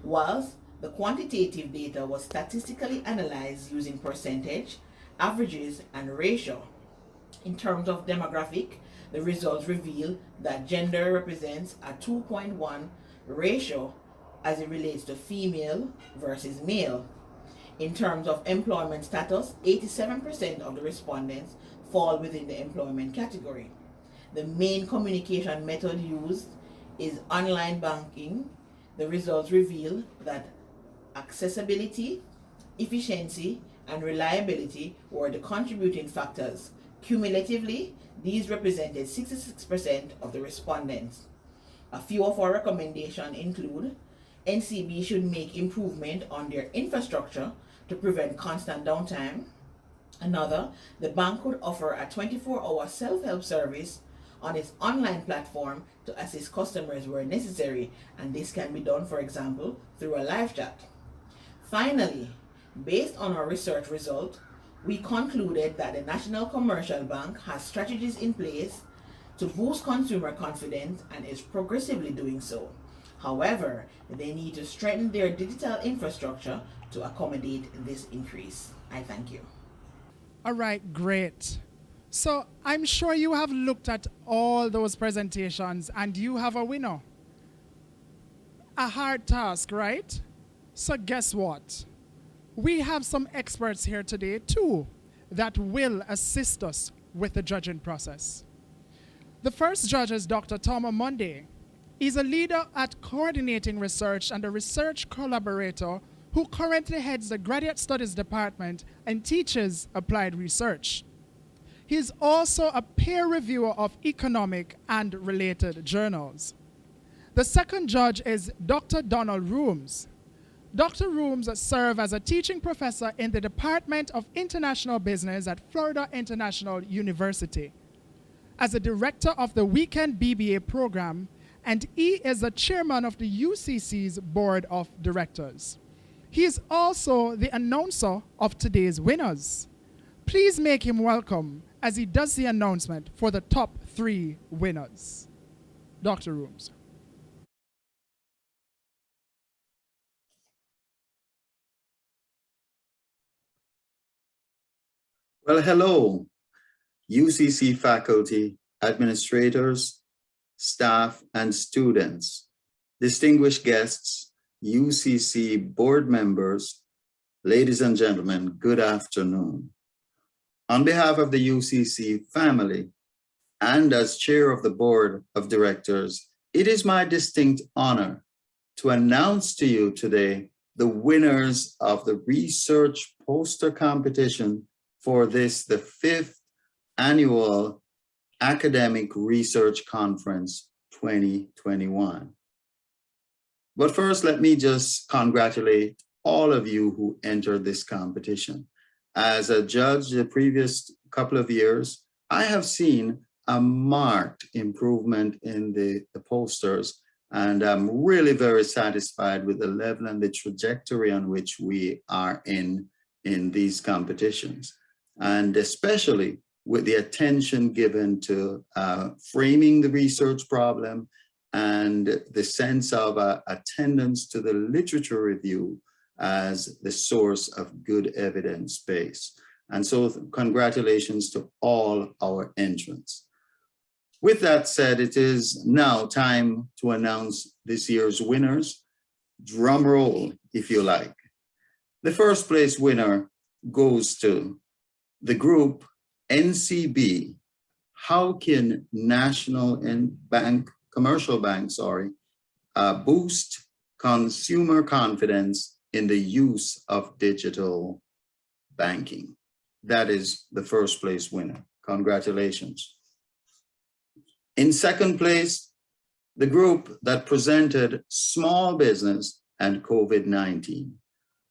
Whilst the quantitative data was statistically analyzed using percentage, averages, and ratio. In terms of demographic, the results reveal that gender represents a 2.1 ratio as it relates to female versus male. In terms of employment status, 87% of the respondents fall within the employment category. The main communication method used is online banking. The results reveal that accessibility, efficiency, and reliability were the contributing factors. Cumulatively, these represented 66% of the respondents. A few of our recommendations include NCB should make improvement on their infrastructure to prevent constant downtime. Another, the bank could offer a 24-hour self-help service on its online platform to assist customers where necessary, and this can be done, for example, through a live chat. Finally, based on our research result, we concluded that the National Commercial Bank has strategies in place to boost consumer confidence and is progressively doing so. However, they need to strengthen their digital infrastructure to accommodate this increase. I thank you.
All right, great. So I'm sure you have looked at all those presentations and you have a winner. A hard task, right? So guess what? We have some experts here today too that will assist us with the judging process. The first judge is Dr. Tom Monday. He's a leader at coordinating research and a research collaborator who currently heads the Graduate Studies Department and teaches applied research. He's also a peer reviewer of economic and related journals. The second judge is Dr. Donald Rooms. Dr. Rooms serves as a teaching professor in the Department of International Business at Florida International University, as a director of the Weekend BBA program, and he is the chairman of the UCC's board of directors. He is also the announcer of today's winners. Please make him welcome as he does the announcement for the top 3 winners. Dr. Rooms.
Well, hello, UCC faculty, administrators, staff, and students, distinguished guests, UCC board members, ladies and gentlemen, good afternoon. On behalf of the UCC family and as chair of the board of directors, it is my distinct honor to announce to you today the winners of the research poster competition for this, the 5th annual Academic Research Conference 2021. But first, let me just congratulate all of you who entered this competition. As a judge the previous couple of years, I have seen a marked improvement in the posters, and I'm really very satisfied with the level and the trajectory on which we are in these competitions. And especially with the attention given to framing the research problem and the sense of attendance to the literature review as the source of good evidence base. And so congratulations to all our entrants. With that said, it is now time to announce this year's winners. Drum roll, if you like. The first place winner goes to the group NCB. How can commercial bank, boost consumer confidence in the use of digital banking? That is the first place winner. Congratulations. In second place, the group that presented small business and COVID-19.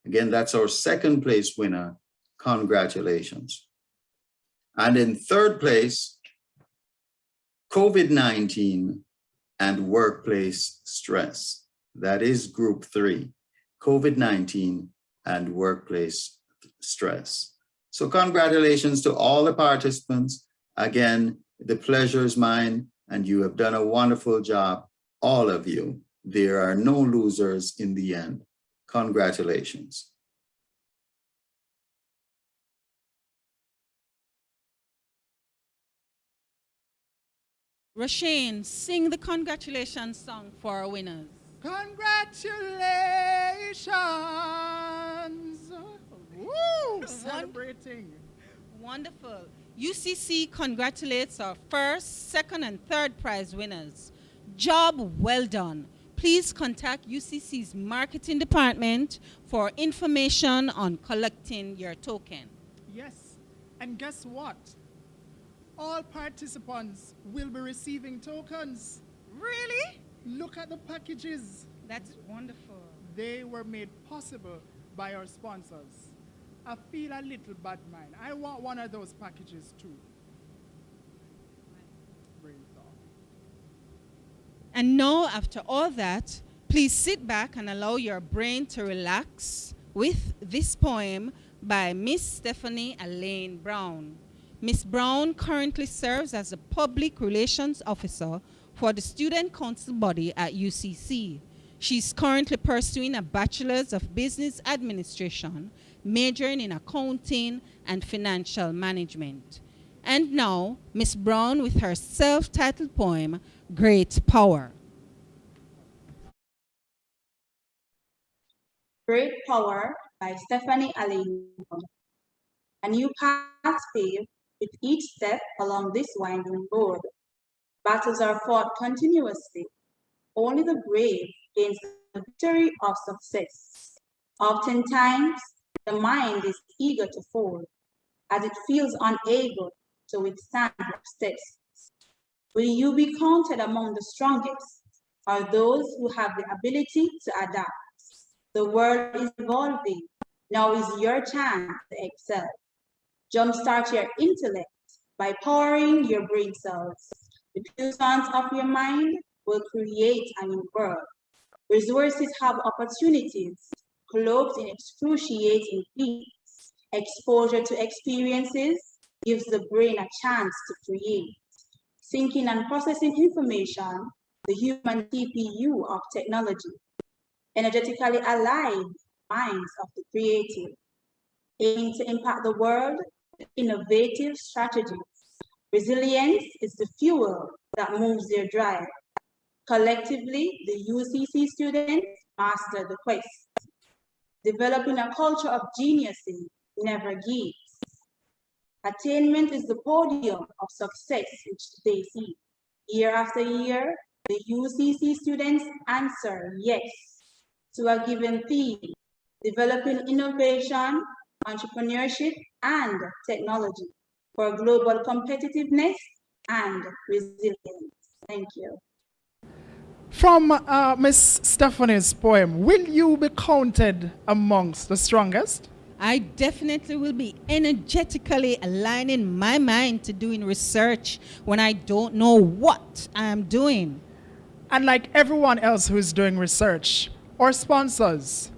Again, that's our second place winner. Congratulations. And in third place, COVID-19 and workplace stress. That is group 3, COVID-19 and workplace stress. So congratulations to all the participants. Again, the pleasure is mine, and you have done a wonderful job, all of you. There are no losers in the end. Congratulations.
Rashane, sing the congratulations song for our winners.
Congratulations! Woo! Celebrating.
Wonderful. UCC congratulates our first, second, and third prize winners. Job well done. Please contact UCC's marketing department for information on collecting your token.
Yes, and guess what? All participants will be receiving tokens.
Really?
Look at the packages.
That's wonderful.
They were made possible by our sponsors. I feel a little bad mind. I want one of those packages too.
And now, after all that, please sit back and allow your brain to relax with this poem by Miss Stephanie Elaine Brown. Miss Brown currently serves as the Public Relations Officer for the Student Council body at UCC. She's currently pursuing a Bachelor's of Business Administration, majoring in accounting and financial management. And now, Miss Brown with her self-titled poem, Great Power.
Great Power by Stephanie Elaine. A new path paved with each step along this winding road. Battles are fought continuously. Only the brave gains the victory of success. Oftentimes, the mind is eager to fall, as it feels unable to withstand steps. Will you be counted among the strongest, or those who have the ability to adapt? The world is evolving. Now is your chance to excel. Jumpstart your intellect by powering your brain cells. The puissance of your mind will create a new world. Resources have opportunities, cloaked in excruciating peace. Exposure to experiences gives the brain a chance to create. Thinking and processing information, the human CPU of technology. Energetically alive minds of the creative. Aiming to impact the world with innovative strategies. Resilience is the fuel that moves their drive. Collectively, the UCC students master the quest. Developing a culture of geniuses never gives. Attainment is the podium of success which they see. Year after year, the UCC students answer yes to a given theme, developing innovation, entrepreneurship, and technology for global competitiveness and resilience. Thank you.
From Miss Stephanie's poem, will you be counted amongst the strongest?
I definitely will be energetically aligning my mind to doing research when I don't know what I am doing.
And like everyone else who is doing research, or sponsors,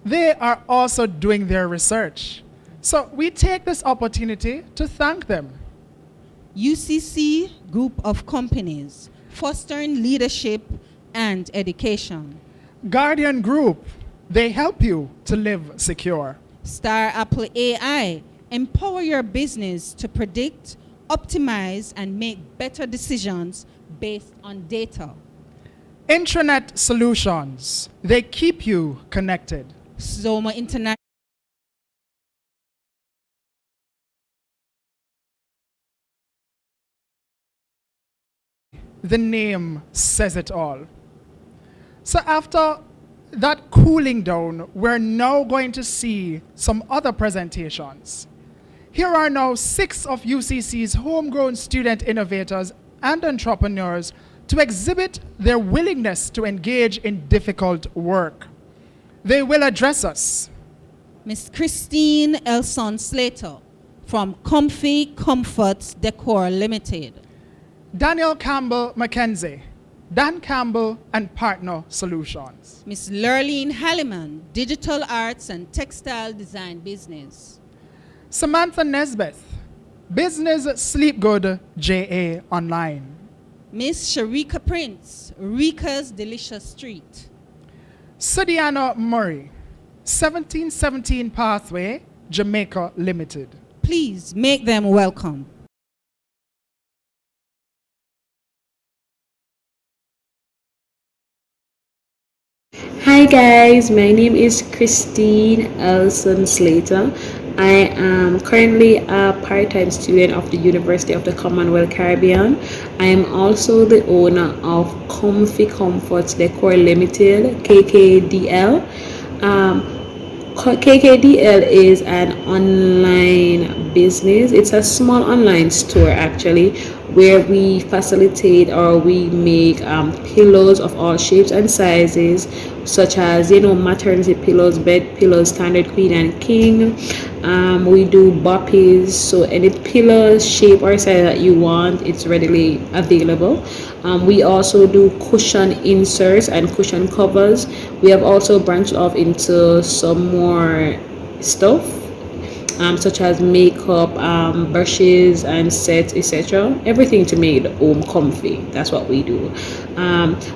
they are also doing their research. So we take this opportunity to thank them.
UCC group of companies fostering leadership and education.
Guardian Group, they help you to live secure.
Star Apple AI, empower your business to predict, optimize and make better decisions based on data.
Intranet solutions, they keep you connected.
Zoma Internet.
The name says it all. So after that cooling down, we're now going to see some other presentations. Here are now 6 of UCC's homegrown student innovators and entrepreneurs to exhibit their willingness to engage in difficult work. They will address us.
Miss Christine Elson Slater from Comfy Comforts Decor Limited.
Daniel Campbell Mackenzie, Dan Campbell and Partner Solutions.
Miss Lurleen Halliman, Digital Arts and Textile Design Business.
Samantha Nisbett, Business Sleep Good JA Online.
Miss Sharika Prince, Rika's Delicious Treat.
Sudan Murray, 1717 Pathway, Jamaica Limited.
Please make them welcome.
Hi guys, my name is Christine Elson Slater. I am currently a part-time student of the University of the Commonwealth Caribbean. I am also the owner of Comfy Comforts Decor Limited, KKDL. KKDL is an online business. It's a small online store actually, where we facilitate or we make pillows of all shapes and sizes, such as maternity pillows, bed pillows, standard queen and king. We do boppies, so any pillow shape or size that you want, it's readily available. We also do cushion inserts and cushion covers. We have also branched off into some more stuff, such as makeup, brushes and sets, etc. Everything to make the home comfy. That's what we do.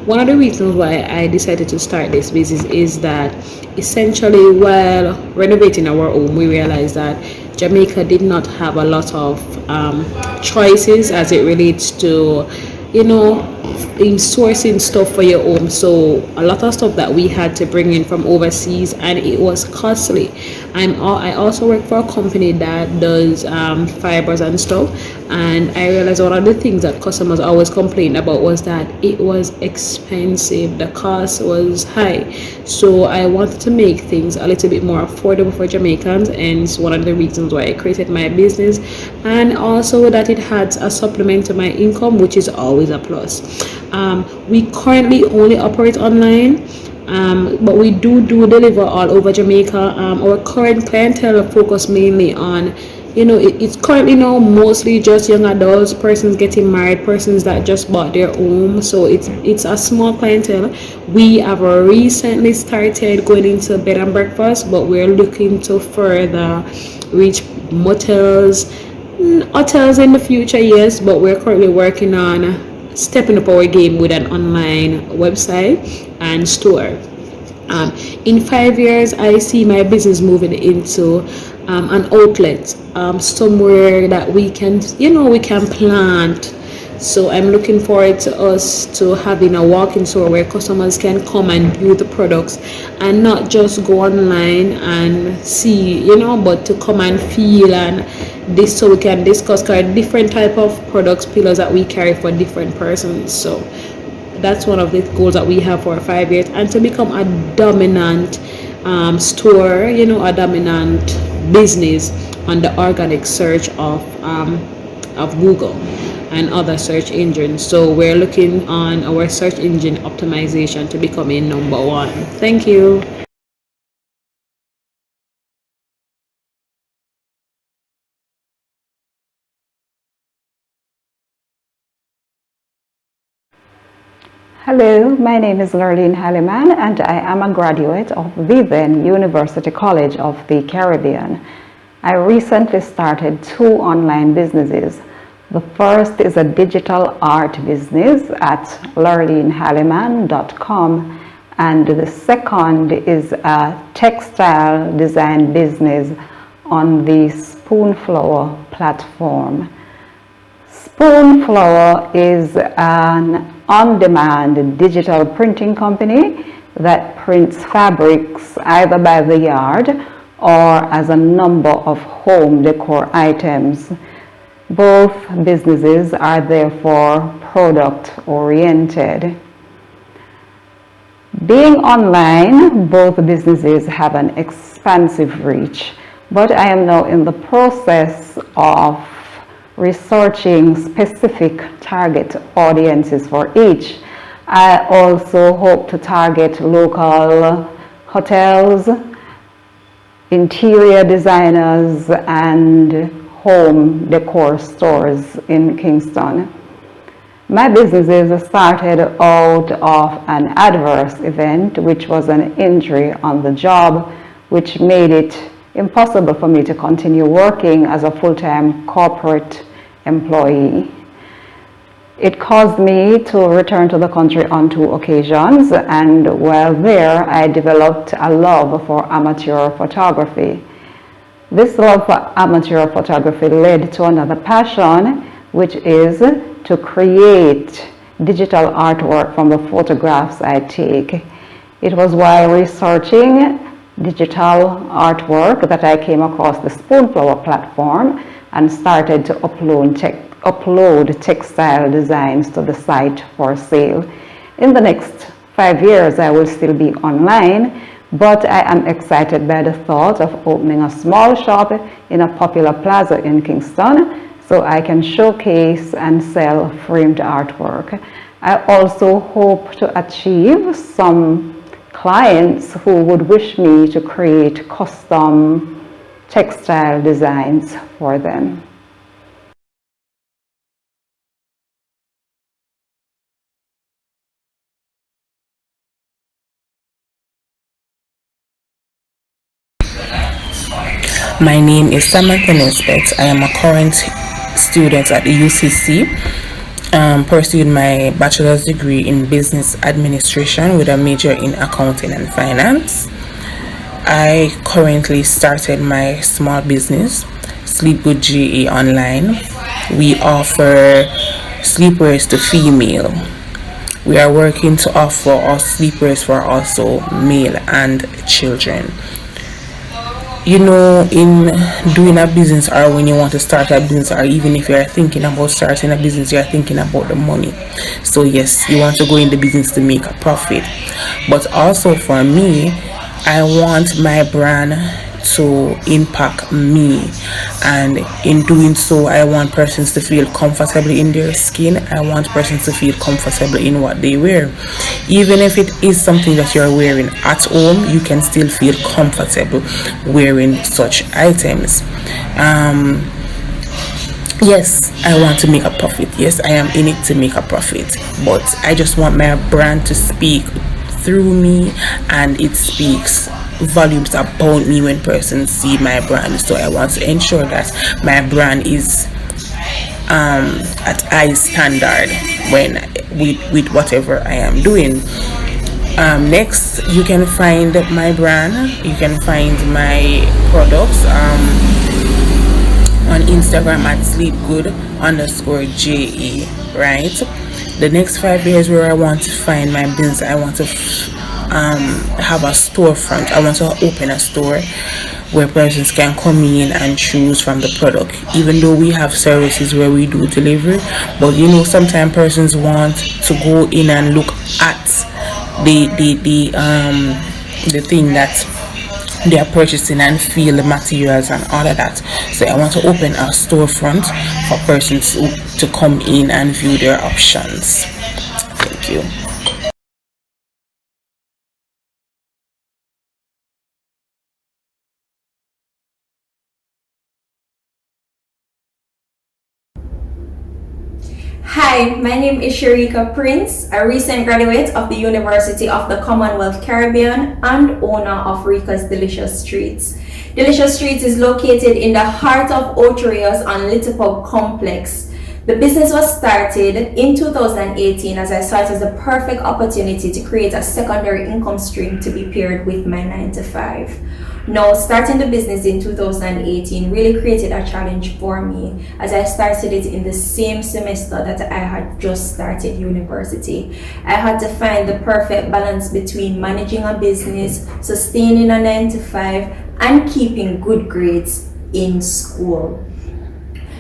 One of the reasons why I decided to start this business is that essentially while renovating our home, we realized that Jamaica did not have a lot of choices as it relates to in sourcing stuff for your home. So a lot of stuff that we had to bring in from overseas, and it was costly. I also work for a company that does fibers and stuff, and I realized one of the things that customers always complained about was that it was expensive, the cost was high. So I wanted to make things a little bit more affordable for Jamaicans, and it's one of the reasons why I created my business, and also that it had a supplement to my income, which is always a plus. We currently only operate online, but we do deliver all over Jamaica. Our current clientele focus mainly on, it's currently now mostly just young adults, persons getting married, persons that just bought their home. So it's a small clientele. We have recently started going into bed and breakfast, but we're looking to further reach motels, hotels in the future, yes, but we're currently working on stepping up our game with an online website and store. In 5 years, I see my business moving into an outlet, somewhere that we can plant. So I'm looking forward to us to having a walk-in store where customers can come and view the products and not just go online and see, but to come and feel, and this, so we can discuss different type of products, pillows that we carry for different persons. So that's one of the goals that we have for 5 years, and to become a dominant store, a dominant business on the organic search of Google and other search engines. So we're looking on our search engine optimization to becoming number 1. Thank you.
Hello, my name is Lurleen Halliman, and I am a graduate of Vivian University College of the Caribbean. I recently started 2 online businesses. The first is a digital art business at lurleenhalliman.com, and the second is a textile design business on the Spoonflower platform. Spoonflower is an on-demand digital printing company that prints fabrics either by the yard or as a number of home decor items. Both businesses are therefore product-oriented. Being online, both businesses have an expansive reach, but I am now in the process of researching specific target audiences for each. I also hope to target local hotels, interior designers, and home decor stores in Kingston. My businesses started out of an adverse event, which was an injury on the job, which made it impossible for me to continue working as a full-time corporate employee. It caused me to return to the country on 2 occasions, and while there, I developed a love for amateur photography. This love for amateur photography led to another passion, which is to create digital artwork from the photographs I take. It was while researching digital artwork that I came across the Spoonflower platform and started to upload textile designs to the site for sale. In the next 5 years, I will still be online, but I am excited by the thought of opening a small shop in a popular plaza in Kingston so I can showcase and sell framed artwork. I also hope to achieve some clients who would wish me to create custom textile designs for them.
My name is Samantha Nisbett. I am a current student at the UCC, pursuing my bachelor's degree in business administration with a major in accounting and finance. I currently started my small business, Sleep Good GE Online. We offer sleepwears to female. We are working to offer our sleepwears for also male and children. You know, in doing a business, or when you want to start a business, or even if you're thinking about starting a business, you're thinking about the money. So yes, you want to go in the business to make a profit. But also for me, I want my brand to impact me, and in doing so, I want persons to feel comfortable in their skin. I want persons to feel comfortable in what they wear. Even if it is something that you're wearing at home, you can still feel comfortable wearing such items. Yes, I want to make a profit. Yes, I am in it to make a profit, but I just want my brand to speak through me, and it speaks volumes about me when persons see my brand. So I want to ensure that my brand is at high standard when with whatever I am doing. Next, you can find my brand, you can find my products on Instagram at sleepgood_JE, right? The next 5 years where I want to find my business, I want to have a storefront. I want to open a store where persons can come in and choose from the product. Even though we have services where we do delivery, but you know, sometimes persons want to go in and look at the thing that they are purchasing and feel the materials and all of that. So I want to open a storefront for persons to come in and view their options. Thank you.
Hi, my name is Sharika Prince, a recent graduate of the University of the Commonwealth Caribbean and owner of Rika's Delicious Treats. Delicious Treats is located in the heart of Ocho Rios on Little Pub Complex. The business was started in 2018 as I saw it as the perfect opportunity to create a secondary income stream to be paired with my 9 to 5. Now, starting the business in 2018 really created a challenge for me as I started it in the same semester that I had just started university. I had to find the perfect balance between managing a business, sustaining a 9 to 5, and keeping good grades in school.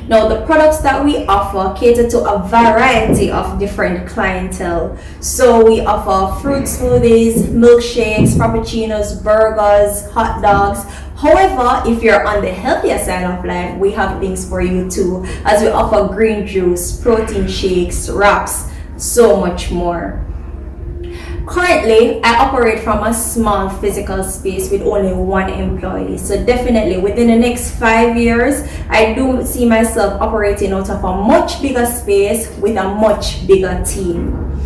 Now, the products that we offer cater to a variety of different clientele. So we offer fruit smoothies, milkshakes, frappuccinos, burgers, hot dogs. However, if you're on the healthier side of life, we have things for you too, as we offer green juice, protein shakes, wraps, so much more. Currently, I operate from a small physical space with only 1 employee. So definitely within the next 5 years, I do see myself operating out of a much bigger space with a much bigger team.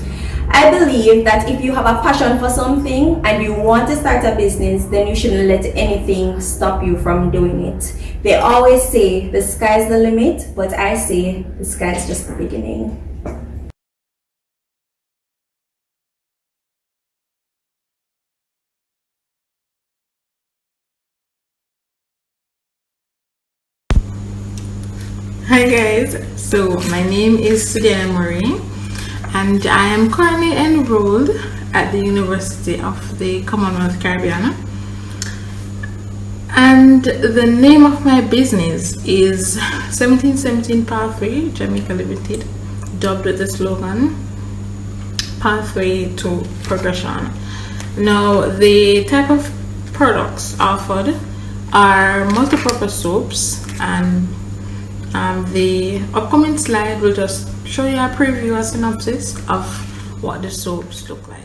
I believe that if you have a passion for something and you want to start a business, then you shouldn't let anything stop you from doing it. They always say the sky's the limit, but I say the sky's just the beginning.
Hi guys, so my name is Sudan Murray and I am currently enrolled at the University of the Commonwealth Caribbean, and the name of my business is 1717 Pathway Jamaica Limited, dubbed with the slogan Pathway to Progression. Now, the type of products offered are multi-purpose soaps, and the upcoming slide will just show you a preview, a synopsis of what the soaps look like.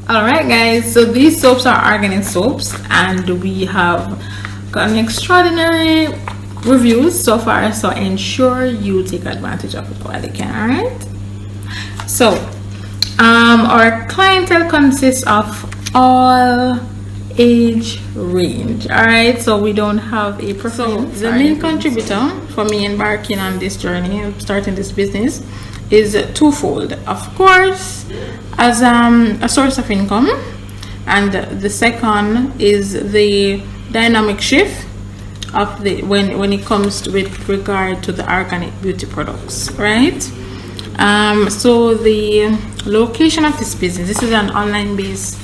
Alright guys, so these soaps are organic soaps and we have gotten extraordinary reviews so far, so ensure you take advantage of it while you can. Alright, so our clientele consists of all age range. All right, so we don't have a preference. So the main contributor for me embarking on this journey of starting this business is twofold. Of course, as a source of income, and the second is the dynamic shift of the when it comes to, with regard to the organic beauty products, right? So the location of this business, this is an online based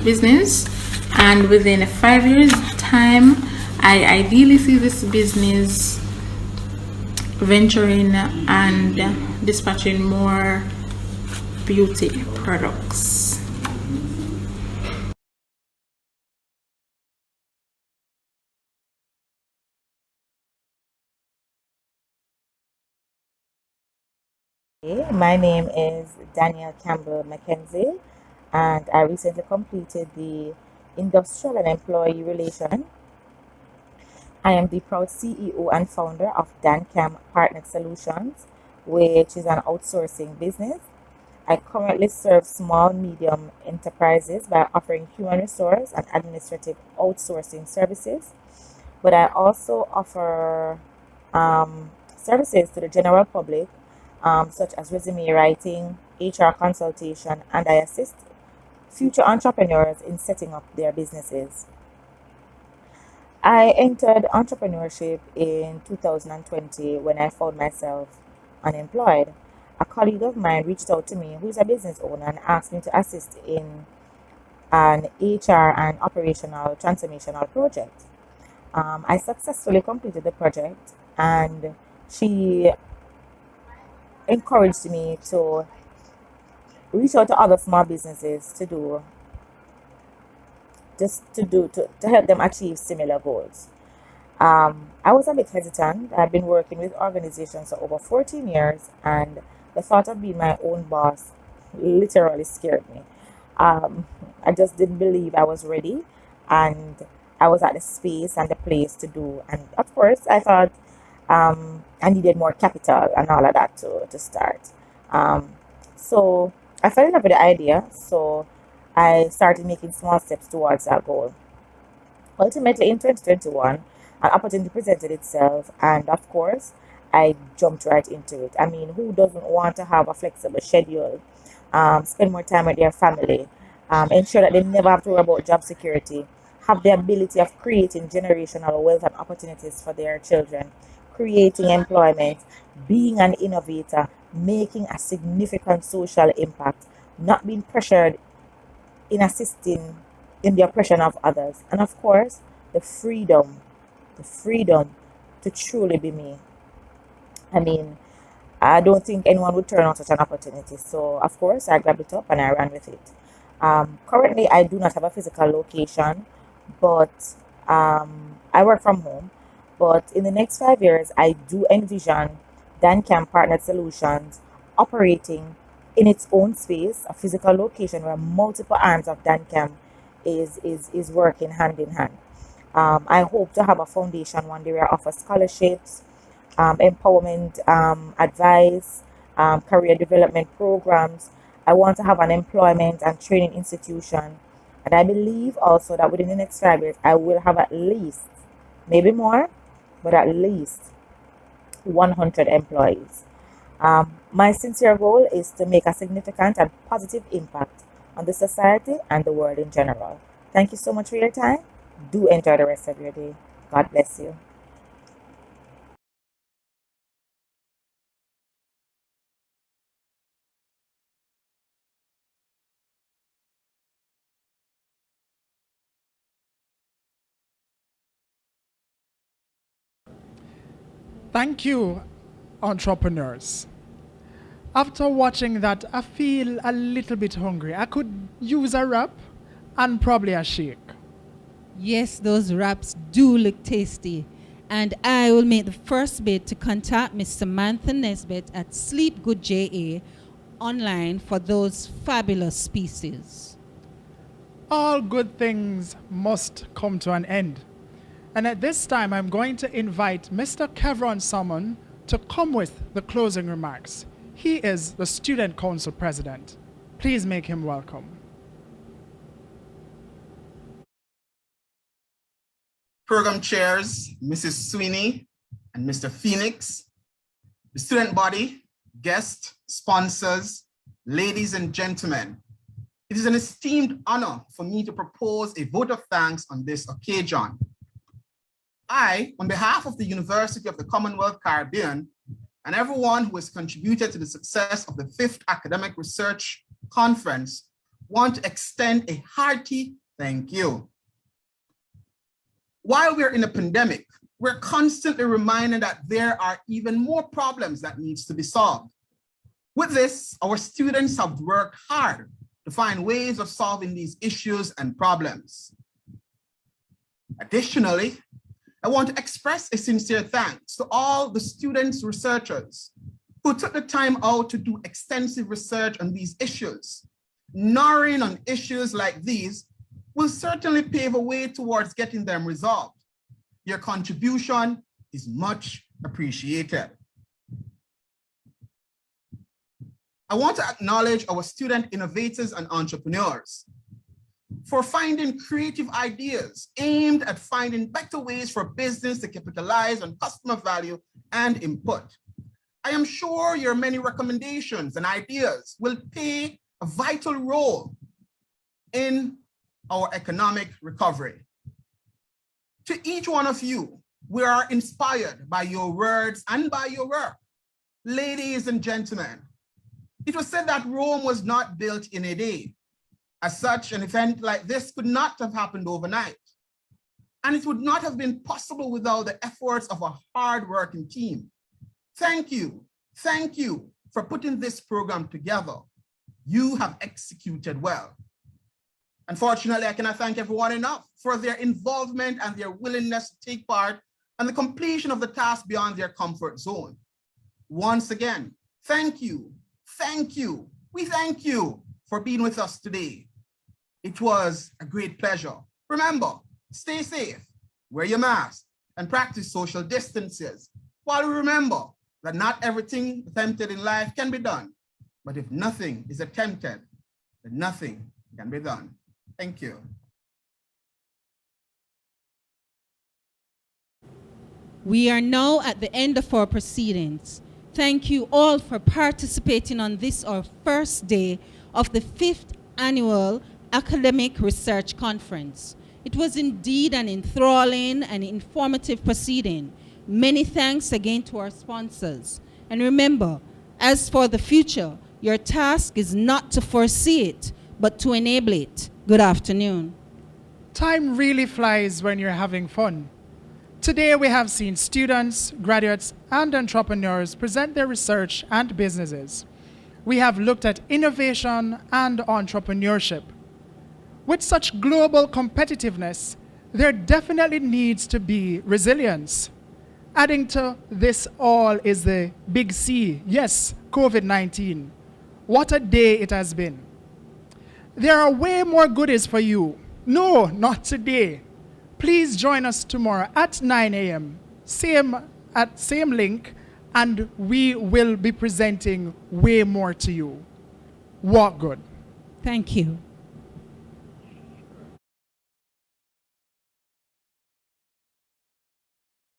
business, and within 5 years time I ideally see this business venturing and dispatching more beauty products.
My name is Danielle Campbell Mackenzie, and I recently completed the Industrial and Employee Relation. I am the proud CEO and founder of DanCam Partner Solutions, which is an outsourcing business. I currently serve small, medium enterprises by offering human resource and administrative outsourcing services, but I also offer services to the general public, such as resume writing, HR consultation, and I assist future entrepreneurs in setting up their businesses. I entered entrepreneurship in 2020 when I found myself unemployed. A colleague of mine reached out to me, who is a business owner, and asked me to assist in an HR and operational transformational project. I successfully completed the project, and she encouraged me to reach out to other small businesses to help them achieve similar goals. I was a bit hesitant. I've been working with organizations for over 14 years, and the thought of being my own boss literally scared me. I just didn't believe I was ready, and I was at the space and the place to do. And of course, I thought I needed more capital and all of that to start. So I fell in love with the idea, so I started making small steps towards that goal. Ultimately, in 2021, an opportunity presented itself, and of course, I jumped right into it. I mean, who doesn't want to have a flexible schedule, spend more time with their family, ensure that they never have to worry about job security, have the ability of creating generational wealth and opportunities for their children, creating employment, being an innovator, making a significant social impact, not being pressured in assisting in the oppression of others, and of course, the freedom to truly be me. I mean, I don't think anyone would turn on such an opportunity. So, of course, I grabbed it up and I ran with it. Currently, I do not have a physical location, but I work from home. But in the next 5 years, I do envision DanCam Partnered Solutions operating in its own space, a physical location where multiple arms of DanCam is working hand in hand. I hope to have a foundation one day where I offer scholarships, empowerment advice, career development programs. I want to have an employment and training institution. And I believe also that within the next 5 years, I will have at least, maybe more, but at least 100 employees. My sincere goal is to make a significant and positive impact on the society and the world in general. Thank you so much for your time. Do enjoy the rest of your day. God bless you.
Thank you, entrepreneurs. After watching that, I feel a little bit hungry. I could use a wrap and probably a shake.
Yes, those wraps do look tasty. And I will make the first bid to contact Miss Samantha Nisbett at Sleep Good JA online for those fabulous pieces.
All good things must come to an end. And at this time, I'm going to invite Mr. Kevron Salmon to come with the closing remarks. He is the Student Council President. Please make him welcome.
Program chairs, Mrs. Sweeney and Mr. Phoenix, the student body, guests, sponsors, ladies and gentlemen. It is an esteemed honor for me to propose a vote of thanks on this occasion. I, on behalf of the University of the Commonwealth Caribbean, and everyone who has contributed to the success of the 5th Academic Research Conference, want to extend a hearty thank you. While we're in a pandemic, we're constantly reminded that there are even more problems that needs to be solved. With this, our students have worked hard to find ways of solving these issues and problems. Additionally, I want to express a sincere thanks to all the students, researchers who took the time out to do extensive research on these issues. Narrowing on issues like these will certainly pave a way towards getting them resolved. Your contribution is much appreciated. I want to acknowledge our student innovators and entrepreneurs for finding creative ideas aimed at finding better ways for business to capitalize on customer value and input. I am sure your many recommendations and ideas will play a vital role in our economic recovery. To each one of you, we are inspired by your words and by your work. Ladies and gentlemen, it was said that Rome was not built in a day. As such, an event like this could not have happened overnight. And it would not have been possible without the efforts of a hard-working team. Thank you for putting this program together. You have executed well. Unfortunately, I cannot thank everyone enough for their involvement and their willingness to take part and the completion of the task beyond their comfort zone. Once again, thank you. We thank you for being with us today. It was a great pleasure. Remember, stay safe, wear your mask, and practice social distances. While we remember that not everything attempted in life can be done, but if nothing is attempted, then nothing can be done. Thank you.
We are now at the end of our proceedings. Thank you all for participating on this, our first day of the 5th Annual Academic Research Conference. It was indeed an enthralling and informative proceeding. Many thanks again to our sponsors. And remember, as for the future, your task is not to foresee it, but to enable it. Good afternoon.
Time really flies when you're having fun. Today we have seen students, graduates, and entrepreneurs present their research and businesses. We have looked at innovation and entrepreneurship. With such global competitiveness, there definitely needs to be resilience. Adding to this all is the big C, yes, COVID-19. What a day it has been. There are way more goodies for you. No, not today. Please join us tomorrow at 9 a.m., same link, and we will be presenting way more to you. Walk good.
Thank you.